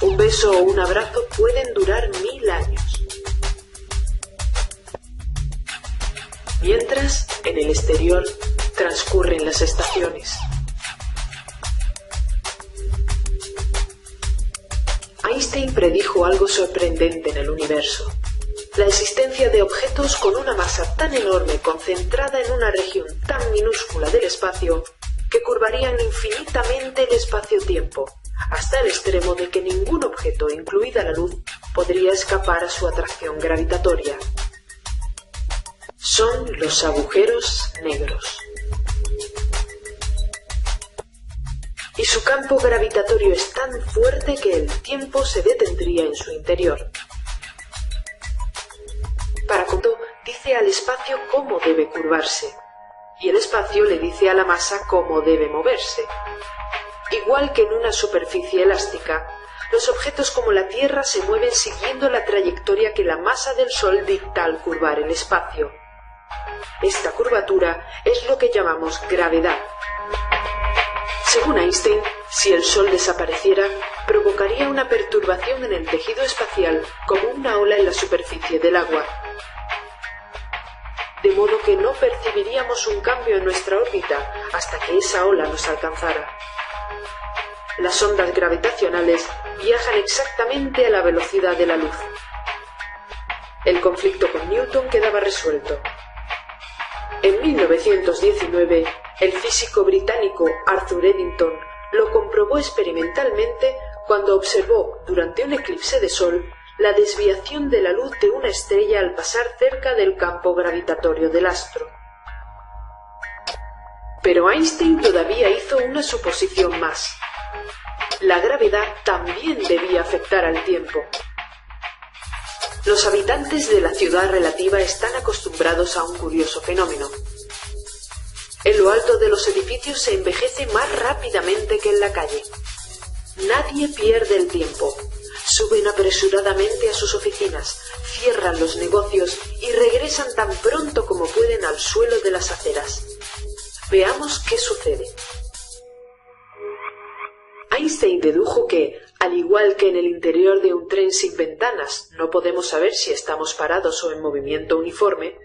Un beso o un abrazo pueden durar 1000 años. Mientras, en el exterior, transcurren las estaciones. Einstein predijo algo sorprendente en el universo. La existencia de objetos con una masa tan enorme concentrada en una región tan minúscula del espacio que curvarían infinitamente el espacio-tiempo, hasta el extremo de que ningún objeto, incluida la luz, podría escapar a su atracción gravitatoria. Son los agujeros negros. Y su campo gravitatorio es tan fuerte que el tiempo se detendría en su interior. Para Kondo dice al espacio cómo debe curvarse, y el espacio le dice a la masa cómo debe moverse. Igual que en una superficie elástica, los objetos como la Tierra se mueven siguiendo la trayectoria que la masa del Sol dicta al curvar el espacio. Esta curvatura es lo que llamamos gravedad. Según Einstein, si el Sol desapareciera, provocaría una perturbación en el tejido espacial como una ola en la superficie del agua, de modo que no percibiríamos un cambio en nuestra órbita hasta que esa ola nos alcanzara. Las ondas gravitacionales viajan exactamente a la velocidad de la luz. El conflicto con Newton quedaba resuelto. En 1919, el físico británico Arthur Eddington lo comprobó experimentalmente cuando observó, durante un eclipse de sol, la desviación de la luz de una estrella al pasar cerca del campo gravitatorio del astro. Pero Einstein todavía hizo una suposición más. La gravedad también debía afectar al tiempo. Los habitantes de la ciudad relativa están acostumbrados a un curioso fenómeno. En lo alto de los edificios se envejece más rápidamente que en la calle. Nadie pierde el tiempo. Suben apresuradamente a sus oficinas, cierran los negocios y regresan tan pronto como pueden al suelo de las aceras. Veamos qué sucede. Einstein dedujo que, al igual que en el interior de un tren sin ventanas no podemos saber si estamos parados o en movimiento uniforme,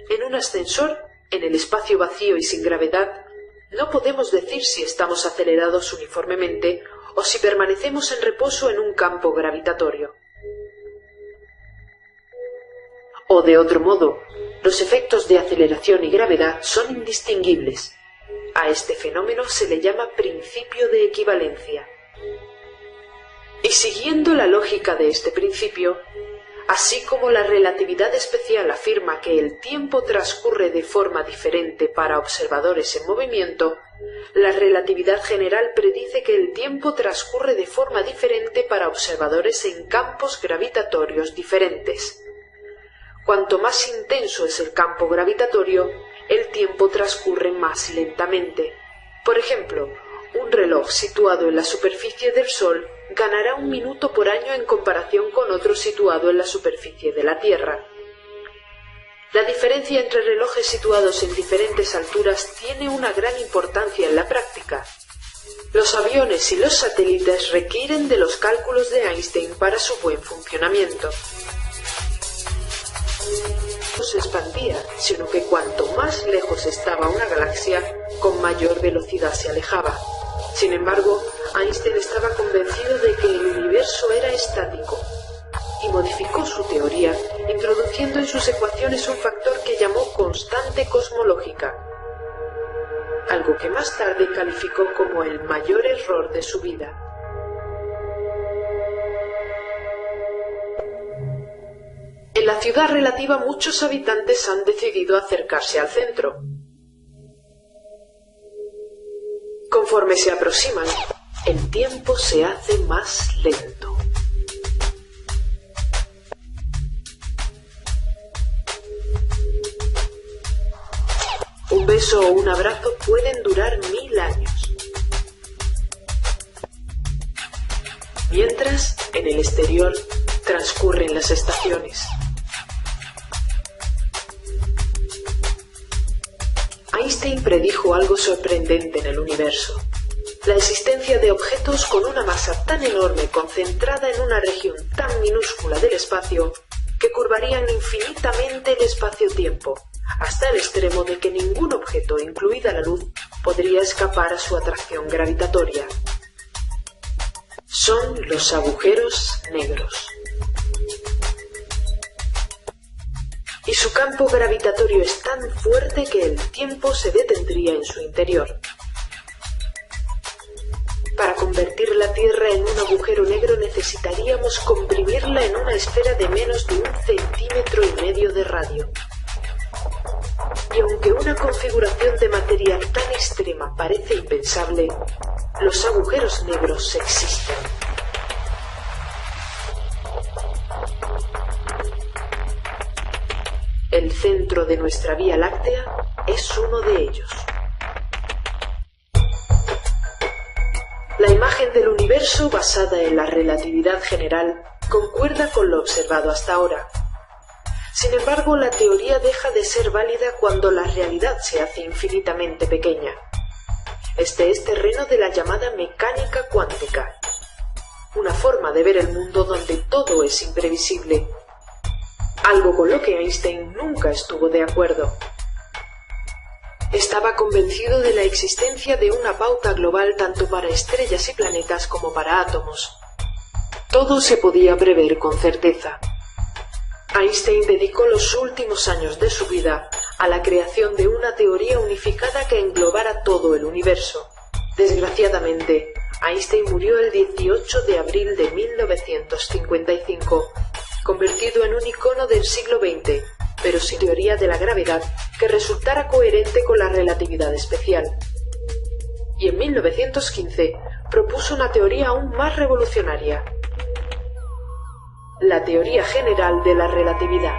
en un ascensor, en el espacio vacío y sin gravedad, no podemos decir si estamos acelerados uniformemente o si permanecemos en reposo en un campo gravitatorio. O de otro modo, los efectos de aceleración y gravedad son indistinguibles. A este fenómeno se le llama principio de equivalencia. Y siguiendo la lógica de este principio, así como la relatividad especial afirma que el tiempo transcurre de forma diferente para observadores en movimiento, la relatividad general predice que el tiempo transcurre de forma diferente para observadores en campos gravitatorios diferentes. Cuanto más intenso es el campo gravitatorio, el tiempo transcurre más lentamente. Por ejemplo, un reloj situado en la superficie del Sol ganará 1 minuto por año en comparación con otro situado en la superficie de la Tierra. La diferencia entre relojes situados en diferentes alturas tiene una gran importancia en la práctica. Los aviones y los satélites requieren de los cálculos de Einstein para su buen funcionamiento. No se expandía, sino que cuanto más lejos estaba una galaxia, con mayor velocidad se alejaba. Sin embargo, Einstein estaba convencido de que el universo era estático y modificó su teoría, introduciendo en sus ecuaciones un factor que llamó constante cosmológica, algo que más tarde calificó como el mayor error de su vida. En la ciudad relativa muchos habitantes han decidido acercarse al centro. Conforme se aproximan, el tiempo se hace más lento. Un beso o un abrazo pueden durar 1000 años. Mientras, en el exterior, transcurren las estaciones. Einstein predijo algo sorprendente en el universo: la existencia de objetos con una masa tan enorme concentrada en una región tan minúscula del espacio que curvarían infinitamente el espacio-tiempo, hasta el extremo de que ningún objeto, incluida la luz, podría escapar a su atracción gravitatoria. Son los agujeros negros. y su campo gravitatorio es tan fuerte que el tiempo se detendría en su interior. Para convertir la Tierra en un agujero negro necesitaríamos comprimirla en una esfera de menos de 1,5 centímetros de radio. Y aunque una configuración de materia tan extrema parece impensable, los agujeros negros existen. El centro de nuestra Vía Láctea es uno de ellos. La imagen del universo basada en la relatividad general concuerda con lo observado hasta ahora. Sin embargo, la teoría deja de ser válida cuando la realidad se hace infinitamente pequeña. Este es terreno de la llamada mecánica cuántica, una forma de ver el mundo donde todo es imprevisible, algo con lo que Einstein nunca estuvo de acuerdo. Estaba convencido de la existencia de una pauta global tanto para estrellas y planetas como para átomos. Todo se podía prever con certeza. Einstein dedicó los últimos años de su vida a la creación de una teoría unificada que englobara todo el universo. Desgraciadamente, Einstein murió el 18 de abril de 1955, convertido en un icono del siglo XX, pero sin teoría de la gravedad que resultara coherente con la relatividad especial. Y en 1915 propuso una teoría aún más revolucionaria: la teoría general de la relatividad.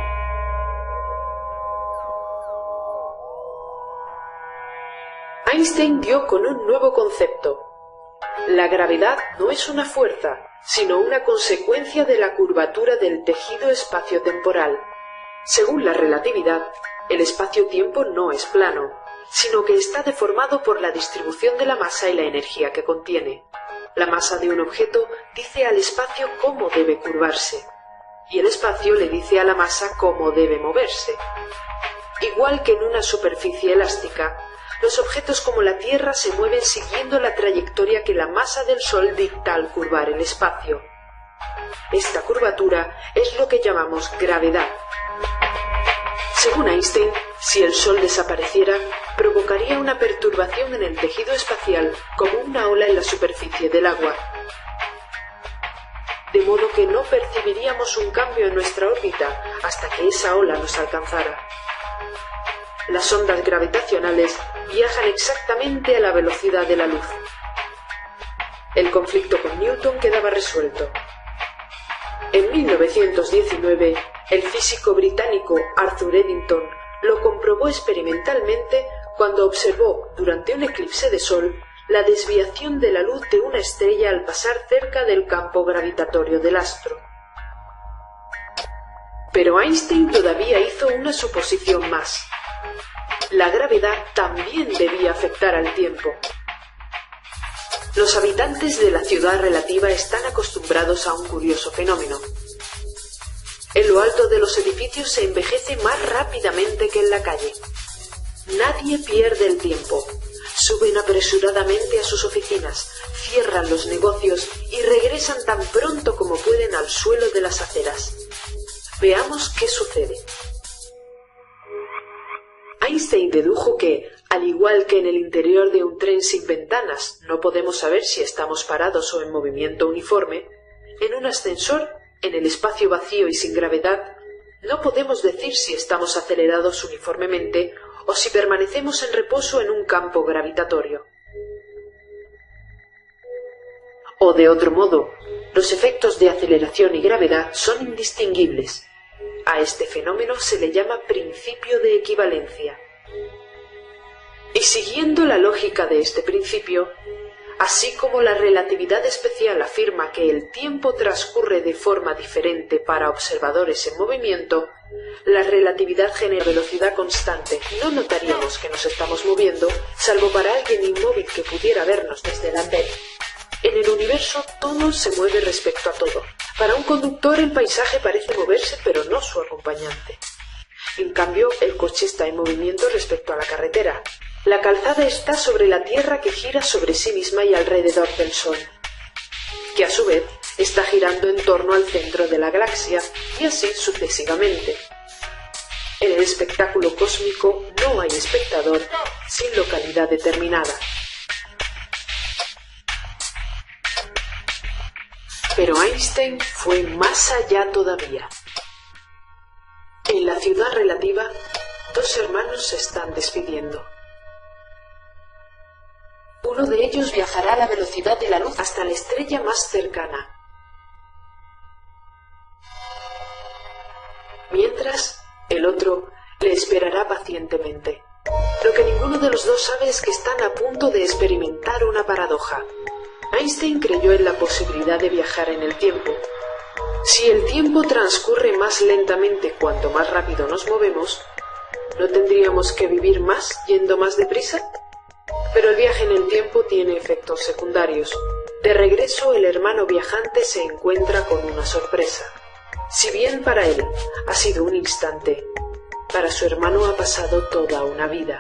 Einstein dio con un nuevo concepto. La gravedad no es una fuerza, sino una consecuencia de la curvatura del tejido espaciotemporal. Según la relatividad, el espacio-tiempo no es plano, sino que está deformado por la distribución de la masa y la energía que contiene. La masa de un objeto dice al espacio cómo debe curvarse, y el espacio le dice a la masa cómo debe moverse. Igual que en una superficie elástica, los objetos como la Tierra se mueven siguiendo la trayectoria que la masa del Sol dicta al curvar el espacio. Esta curvatura es lo que llamamos gravedad. Según Einstein, si el Sol desapareciera, provocaría una perturbación en el tejido espacial como una ola en la superficie del agua, de modo que no percibiríamos un cambio en nuestra órbita hasta que esa ola nos alcanzara. Las ondas gravitacionales viajan exactamente a la velocidad de la luz. El conflicto con Newton quedaba resuelto. En 1919, el físico británico Arthur Eddington lo comprobó experimentalmente cuando observó, durante un eclipse de sol, la desviación de la luz de una estrella al pasar cerca del campo gravitatorio del astro. Pero Einstein todavía hizo una suposición más. La gravedad también debía afectar al tiempo. Los habitantes de la ciudad relativa están acostumbrados a un curioso fenómeno. En lo alto de los edificios se envejece más rápidamente que en la calle. Nadie pierde el tiempo. Suben apresuradamente a sus oficinas, cierran los negocios y regresan tan pronto como pueden al suelo de las aceras. Veamos qué sucede. Einstein dedujo que, al igual que en el interior de un tren sin ventanas no podemos saber si estamos parados o en movimiento uniforme, en un ascensor, en el espacio vacío y sin gravedad, no podemos decir si estamos acelerados uniformemente o si permanecemos en reposo en un campo gravitatorio. O de otro modo, los efectos de aceleración y gravedad son indistinguibles. A este fenómeno se le llama principio de equivalencia. Y siguiendo la lógica de este principio, así como la relatividad especial afirma que el tiempo transcurre de forma diferente para observadores en movimiento, la relatividad genera velocidad constante. No notaríamos que nos estamos moviendo, salvo para alguien inmóvil que pudiera vernos desde el andén. En el universo todo se mueve respecto a todo. Para un conductor el paisaje parece moverse, pero no su acompañante. En cambio, el coche está en movimiento respecto a la carretera. La calzada está sobre la Tierra que gira sobre sí misma y alrededor del Sol, que a su vez está girando en torno al centro de la galaxia, y así sucesivamente. En el espectáculo cósmico no hay espectador sin localidad determinada. Pero Einstein fue más allá todavía. En la ciudad relativa, dos hermanos se están despidiendo. Uno de ellos viajará a la velocidad de la luz hasta la estrella más cercana. Mientras, el otro le esperará pacientemente. Lo que ninguno de los dos sabe es que están a punto de experimentar una paradoja. Einstein creyó en la posibilidad de viajar en el tiempo. Si el tiempo transcurre más lentamente cuanto más rápido nos movemos, ¿no tendríamos que vivir más yendo más deprisa? Pero el viaje en el tiempo tiene efectos secundarios. De regreso, el hermano viajante se encuentra con una sorpresa. Si bien para él ha sido un instante, para su hermano ha pasado toda una vida.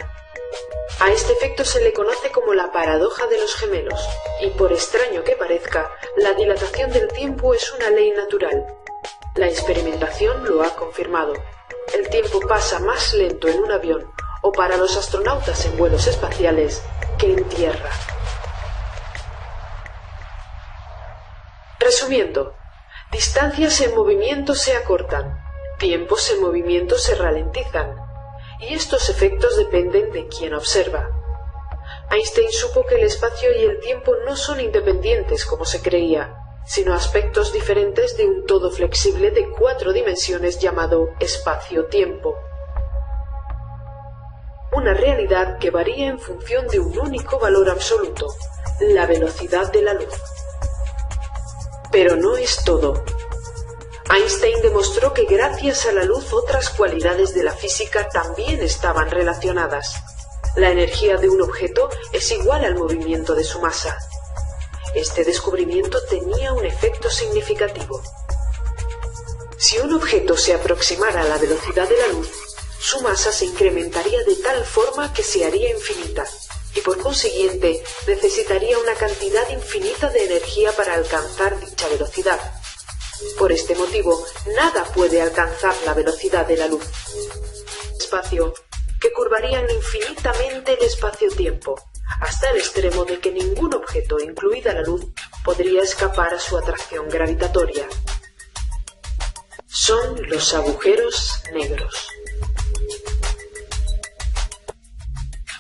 A este efecto se le conoce como la paradoja de los gemelos, y por extraño que parezca, la dilatación del tiempo es una ley natural. La experimentación lo ha confirmado. El tiempo pasa más lento en un avión o para los astronautas en vuelos espaciales que en tierra. Resumiendo, distancias en movimiento se acortan, tiempos en movimiento se ralentizan, y estos efectos dependen de quien observa. Einstein supo que el espacio y el tiempo no son independientes como se creía, sino aspectos diferentes de un todo flexible de 4 dimensiones llamado espacio-tiempo. Una realidad que varía en función de un único valor absoluto, la velocidad de la luz. Pero no es todo. Einstein demostró que gracias a la luz otras cualidades de la física también estaban relacionadas. La energía de un objeto es igual al movimiento de su masa. Este descubrimiento tenía un efecto significativo. Si un objeto se aproximara a la velocidad de la luz, su masa se incrementaría de tal forma que se haría infinita, y por consiguiente necesitaría una cantidad infinita de energía para alcanzar dicha velocidad. Por este motivo, nada puede alcanzar la velocidad de la luz. Espacio, que curvarían infinitamente el espacio-tiempo, hasta el extremo de que ningún objeto, incluida la luz, podría escapar a su atracción gravitatoria. Son los agujeros negros.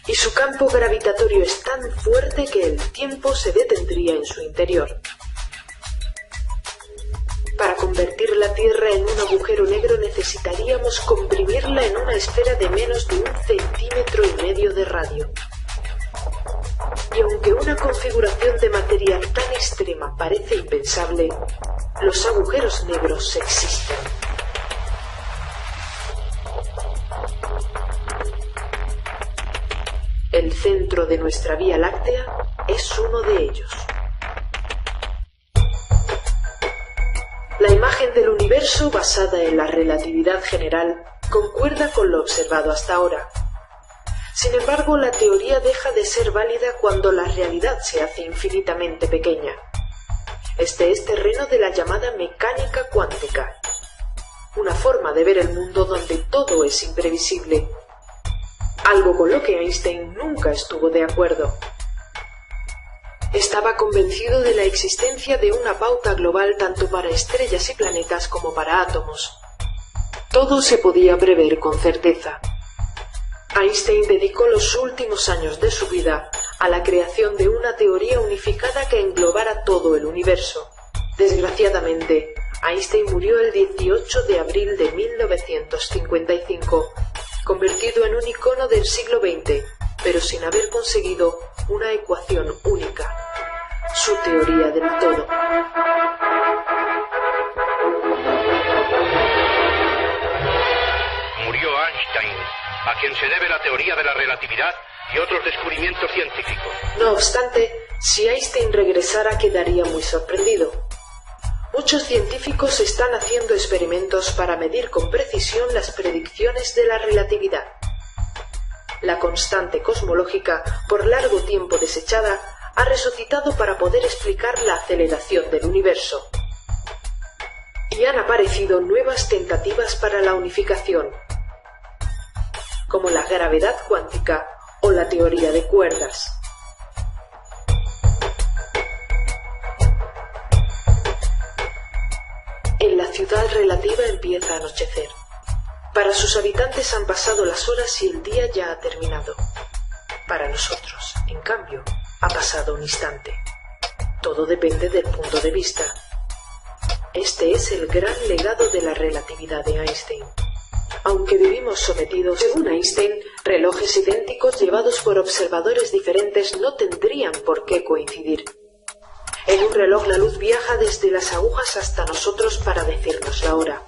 Y su campo gravitatorio es tan fuerte que el tiempo se detendría en su interior. Para convertir la Tierra en un agujero negro necesitaríamos comprimirla en una esfera de menos de 1,5 centímetros de radio. Y aunque una configuración de materia tan extrema parece impensable, los agujeros negros existen. El centro de nuestra Vía Láctea es uno de ellos. La imagen del universo basada en la relatividad general concuerda con lo observado hasta ahora. Sin embargo, la teoría deja de ser válida cuando la realidad se hace infinitamente pequeña. Este es terreno de la llamada mecánica cuántica, una forma de ver el mundo donde todo es imprevisible, algo con lo que Einstein nunca estuvo de acuerdo. Estaba convencido de la existencia de una pauta global tanto para estrellas y planetas como para átomos. Todo se podía prever con certeza. Einstein dedicó los últimos años de su vida a la creación de una teoría unificada que englobara todo el universo. Desgraciadamente, Einstein murió el 18 de abril de 1955, convertido en un icono del siglo XX, pero sin haber conseguido una ecuación única, su teoría del todo. Murió Einstein, a quien se debe la teoría de la relatividad y otros descubrimientos científicos. No obstante, si Einstein regresara quedaría muy sorprendido. Muchos científicos están haciendo experimentos para medir con precisión las predicciones de la relatividad. La constante cosmológica, por largo tiempo desechada, ha resucitado para poder explicar la aceleración del universo. Y han aparecido nuevas tentativas para la unificación. como la gravedad cuántica o la teoría de cuerdas. En la ciudad relativa empieza a anochecer. Para sus habitantes han pasado las horas y el día ya ha terminado. Para nosotros, en cambio, ha pasado un instante. Todo depende del punto de vista. Este es el gran legado de la relatividad de Einstein. Aunque vivimos sometidos, según Einstein, relojes idénticos llevados por observadores diferentes no tendrían por qué coincidir. En un reloj la luz viaja desde las agujas hasta nosotros para decirnos la hora.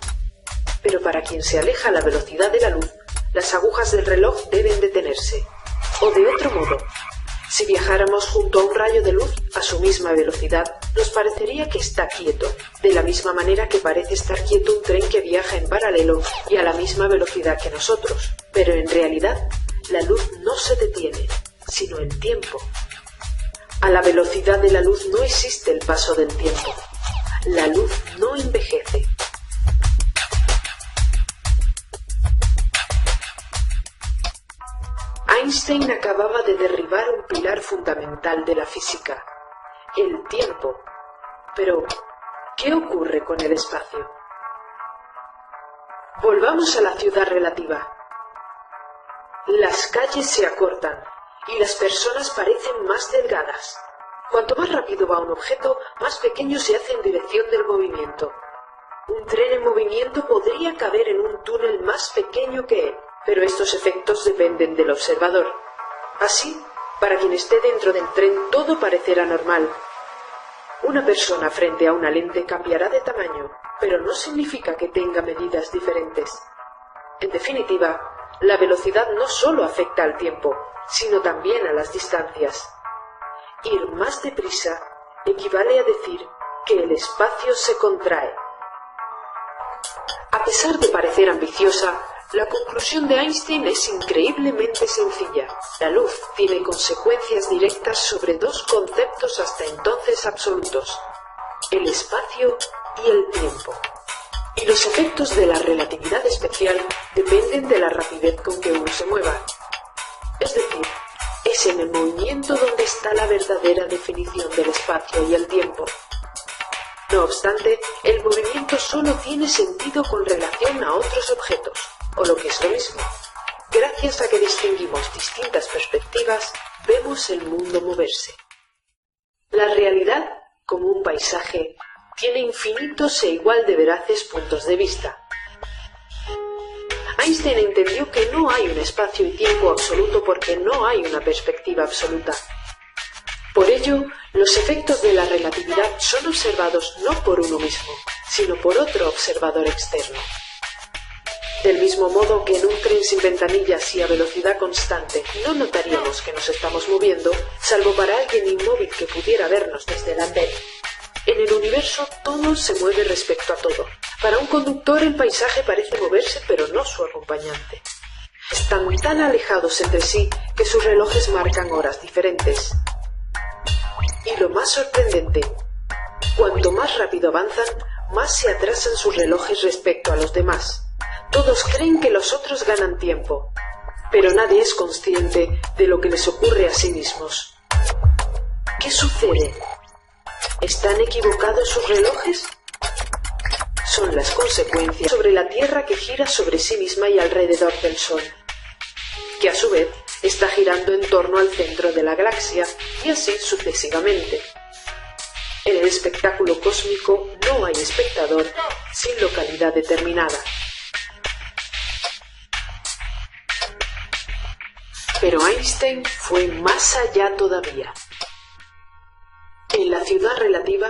Pero para quien se aleja a la velocidad de la luz, las agujas del reloj deben detenerse. O de otro modo, si viajáramos junto a un rayo de luz a su misma velocidad, nos parecería que está quieto, de la misma manera que parece estar quieto un tren que viaja en paralelo y a la misma velocidad que nosotros. Pero en realidad, la luz no se detiene, sino el tiempo. A la velocidad de la luz no existe el paso del tiempo. La luz no envejece. Einstein acababa de derribar un pilar fundamental de la física, el tiempo. Pero, ¿qué ocurre con el espacio? Volvamos a la ciudad relativa. Las calles se acortan y las personas parecen más delgadas. Cuanto más rápido va un objeto, más pequeño se hace en dirección del movimiento. Un tren en movimiento podría caber en un túnel más pequeño que él, pero estos efectos dependen del observador. Así, para quien esté dentro del tren, todo parecerá normal. Una persona frente a una lente cambiará de tamaño, pero no significa que tenga medidas diferentes. En definitiva, la velocidad no solo afecta al tiempo, sino también a las distancias. Ir más deprisa equivale a decir que el espacio se contrae. A pesar de parecer ambiciosa, la conclusión de Einstein es increíblemente sencilla. La luz tiene consecuencias directas sobre dos conceptos hasta entonces absolutos: el espacio y el tiempo. Y los efectos de la relatividad especial dependen de la rapidez con que uno se mueva. Es decir, es en el movimiento donde está la verdadera definición del espacio y el tiempo. No obstante, el movimiento solo tiene sentido con relación a otros objetos, o lo que es lo mismo. Gracias a que distinguimos distintas perspectivas, vemos el mundo moverse. La realidad, como un paisaje, tiene infinitos e igual de veraces puntos de vista. Einstein entendió que no hay un espacio y tiempo absoluto porque no hay una perspectiva absoluta. Por ello, los efectos de la relatividad son observados no por uno mismo, sino por otro observador externo. Del mismo modo que en un tren sin ventanillas y a velocidad constante no notaríamos que nos estamos moviendo, salvo para alguien inmóvil que pudiera vernos desde el andén. En el universo todo se mueve respecto a todo. Para un conductor el paisaje parece moverse, pero no su acompañante. Están tan alejados entre sí que sus relojes marcan horas diferentes. Y lo más sorprendente, cuanto más rápido avanzan, más se atrasan sus relojes respecto a los demás. Todos creen que los otros ganan tiempo, pero nadie es consciente de lo que les ocurre a sí mismos. ¿Qué sucede? ¿Están equivocados sus relojes? Son las consecuencias sobre la Tierra que gira sobre sí misma y alrededor del Sol, que a su vez está girando en torno al centro de la galaxia y así sucesivamente. En el espectáculo cósmico no hay espectador sin localidad determinada. Pero Einstein fue más allá todavía. En la ciudad relativa,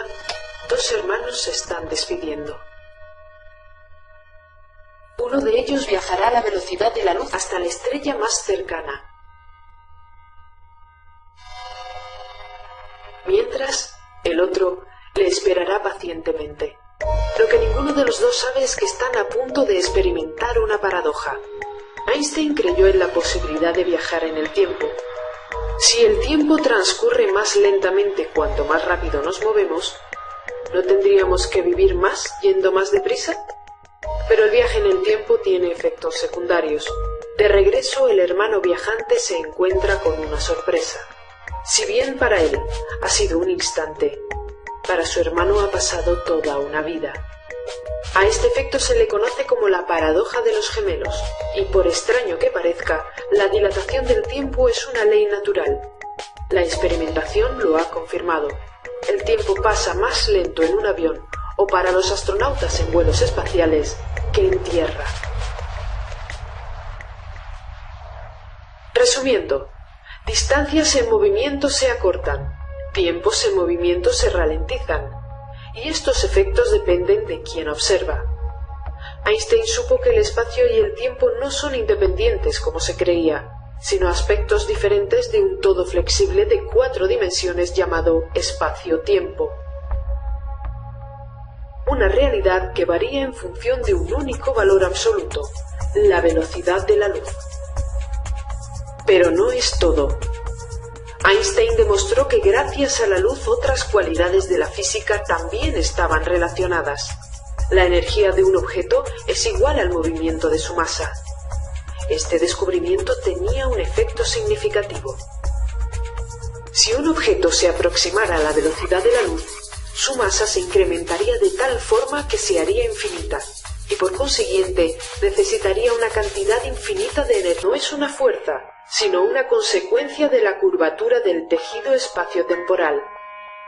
dos hermanos se están despidiendo. Uno de ellos viajará a la velocidad de la luz hasta la estrella más cercana. Mientras, el otro le esperará pacientemente. Lo que ninguno de los dos sabe es que están a punto de experimentar una paradoja. Einstein creyó en la posibilidad de viajar en el tiempo. Si el tiempo transcurre más lentamente cuanto más rápido nos movemos, ¿no tendríamos que vivir más yendo más deprisa? Pero el viaje en el tiempo tiene efectos secundarios. De regreso, el hermano viajante se encuentra con una sorpresa. Si bien para él ha sido un instante, para su hermano ha pasado toda una vida. A este efecto se le conoce como la paradoja de los gemelos, y por extraño que parezca, la dilatación del tiempo es una ley natural. La experimentación lo ha confirmado. El tiempo pasa más lento en un avión, o para los astronautas en vuelos espaciales, que en tierra. Resumiendo, distancias en movimiento se acortan, tiempos en movimiento se ralentizan, y estos efectos dependen de quien observa. Einstein supo que el espacio y el tiempo no son independientes como se creía, sino aspectos diferentes de un todo flexible de 4 dimensiones llamado espacio-tiempo. Una realidad que varía en función de un único valor absoluto, la velocidad de la luz. Pero no es todo. Einstein demostró que gracias a la luz otras cualidades de la física también estaban relacionadas. La energía de un objeto es igual al movimiento de su masa. Este descubrimiento tenía un efecto significativo. Si un objeto se aproximara a la velocidad de la luz, su masa se incrementaría de tal forma que se haría infinita, y por consiguiente necesitaría una cantidad infinita de energía. No es una fuerza, sino una consecuencia de la curvatura del tejido espacio-temporal.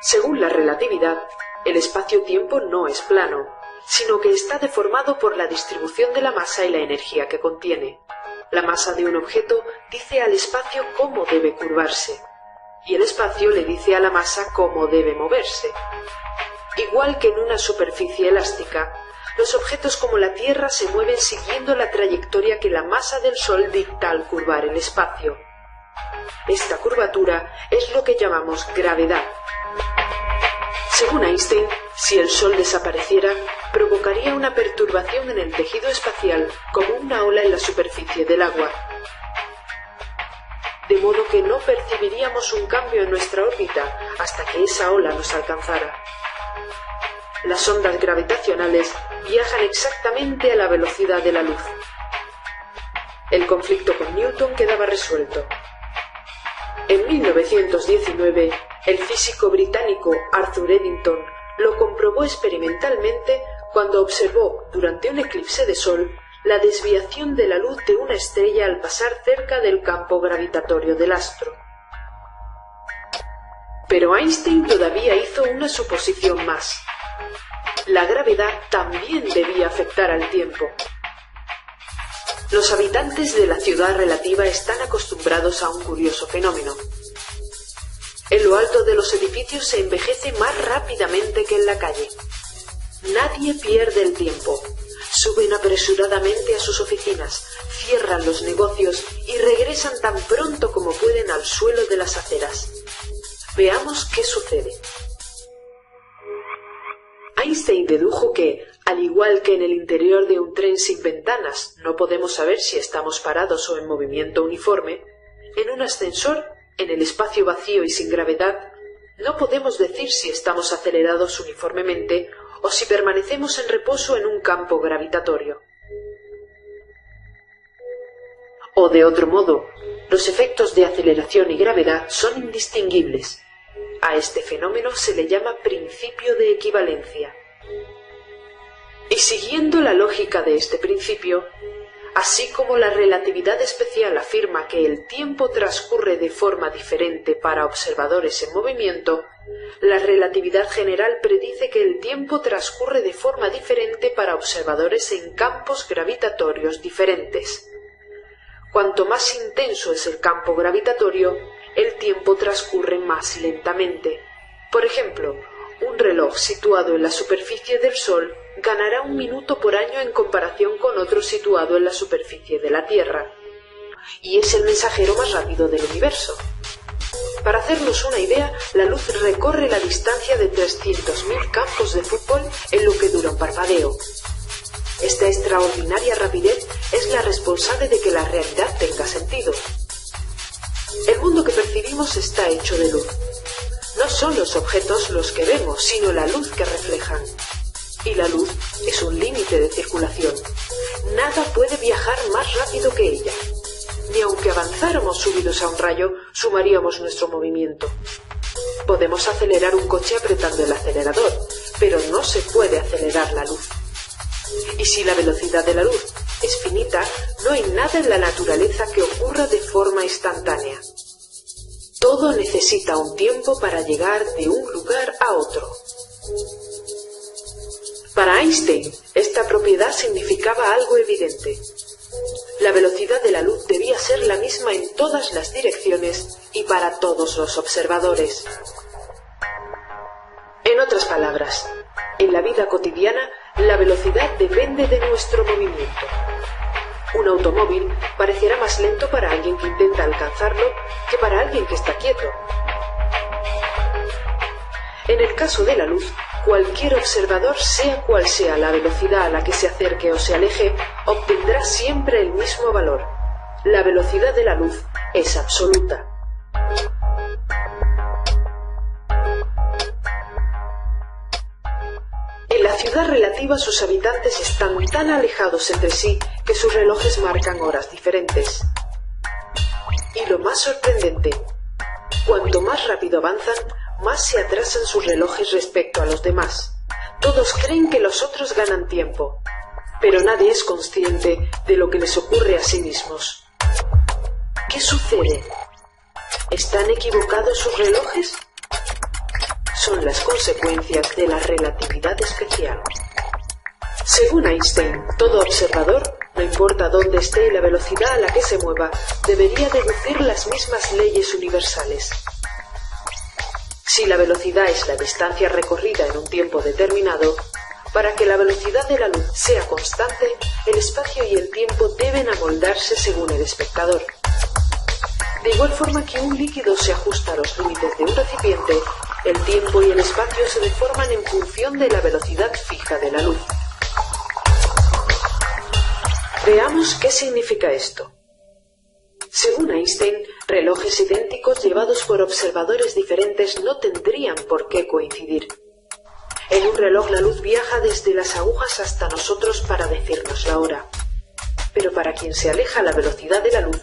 Según la relatividad, el espacio-tiempo no es plano, sino que está deformado por la distribución de la masa y la energía que contiene. La masa de un objeto dice al espacio cómo debe curvarse, y el espacio le dice a la masa cómo debe moverse. Igual que en una superficie elástica, los objetos como la Tierra se mueven siguiendo la trayectoria que la masa del Sol dicta al curvar el espacio. Esta curvatura es lo que llamamos gravedad. Según Einstein, si el Sol desapareciera, provocaría una perturbación en el tejido espacial como una ola en la superficie del agua. De modo que no percibiríamos un cambio en nuestra órbita hasta que esa ola nos alcanzara. Las ondas gravitacionales viajan exactamente a la velocidad de la luz. El conflicto con Newton quedaba resuelto. En 1919, el físico británico Arthur Eddington lo comprobó experimentalmente cuando observó, durante un eclipse de sol, la desviación de la luz de una estrella al pasar cerca del campo gravitatorio del astro. Pero Einstein todavía hizo una suposición más. La gravedad también debía afectar al tiempo. Los habitantes de la ciudad relativa están acostumbrados a un curioso fenómeno. En lo alto de los edificios se envejece más rápidamente que en la calle. Nadie pierde el tiempo. Suben apresuradamente a sus oficinas, cierran los negocios y regresan tan pronto como pueden al suelo de las aceras. Veamos qué sucede. Einstein dedujo que, al igual que en el interior de un tren sin ventanas no podemos saber si estamos parados o en movimiento uniforme, en un ascensor, en el espacio vacío y sin gravedad, no podemos decir si estamos acelerados uniformemente o si permanecemos en reposo en un campo gravitatorio. O de otro modo, los efectos de aceleración y gravedad son indistinguibles. A este fenómeno se le llama principio de equivalencia. Y siguiendo la lógica de este principio, así como la relatividad especial afirma que el tiempo transcurre de forma diferente para observadores en movimiento, la relatividad general predice que el tiempo transcurre de forma diferente para observadores en campos gravitatorios diferentes. Cuanto más intenso es el campo gravitatorio, el tiempo transcurre más lentamente. Por ejemplo, un reloj situado en la superficie del Sol ganará 1 minuto por año en comparación con otro situado en la superficie de la Tierra. Y es el mensajero más rápido del universo. Para hacernos una idea, la luz recorre la distancia de 300.000 campos de fútbol en lo que dura un parpadeo. Esta extraordinaria rapidez es la responsable de que la realidad tenga sentido. El mundo que percibimos está hecho de luz. No son los objetos los que vemos, sino la luz que reflejan. Y la luz es un límite de circulación. Nada puede viajar más rápido que ella. Ni aunque avanzáramos subidos a un rayo, sumaríamos nuestro movimiento. Podemos acelerar un coche apretando el acelerador, pero no se puede acelerar la luz. Y si la velocidad de la luz es finita, no hay nada en la naturaleza que ocurra de forma instantánea. Todo necesita un tiempo para llegar de un lugar a otro. Para Einstein, esta propiedad significaba algo evidente. La velocidad de la luz debía ser la misma en todas las direcciones y para todos los observadores. En otras palabras, en la vida cotidiana, la velocidad depende de nuestro movimiento. Un automóvil parecerá más lento para alguien que intenta alcanzarlo que para alguien que está quieto. En el caso de la luz, cualquier observador, sea cual sea la velocidad a la que se acerque o se aleje, obtendrá siempre el mismo valor. La velocidad de la luz es absoluta. En la ciudad relativa sus habitantes están tan alejados entre sí que sus relojes marcan horas diferentes. Y lo más sorprendente, cuanto más rápido avanzan, más se atrasan sus relojes respecto a los demás. Todos creen que los otros ganan tiempo, pero nadie es consciente de lo que les ocurre a sí mismos. ¿Qué sucede? ¿Están equivocados sus relojes? Son las consecuencias de la relatividad especial. Según Einstein, todo observador, no importa dónde esté y la velocidad a la que se mueva, debería deducir las mismas leyes universales. Si la velocidad es la distancia recorrida en un tiempo determinado, para que la velocidad de la luz sea constante, el espacio y el tiempo deben amoldarse según el espectador. De igual forma que un líquido se ajusta a los límites de un recipiente, el tiempo y el espacio se deforman en función de la velocidad fija de la luz. Veamos qué significa esto. Según Einstein, relojes idénticos llevados por observadores diferentes no tendrían por qué coincidir. En un reloj la luz viaja desde las agujas hasta nosotros para decirnos la hora. Pero para quien se aleja la velocidad de la luz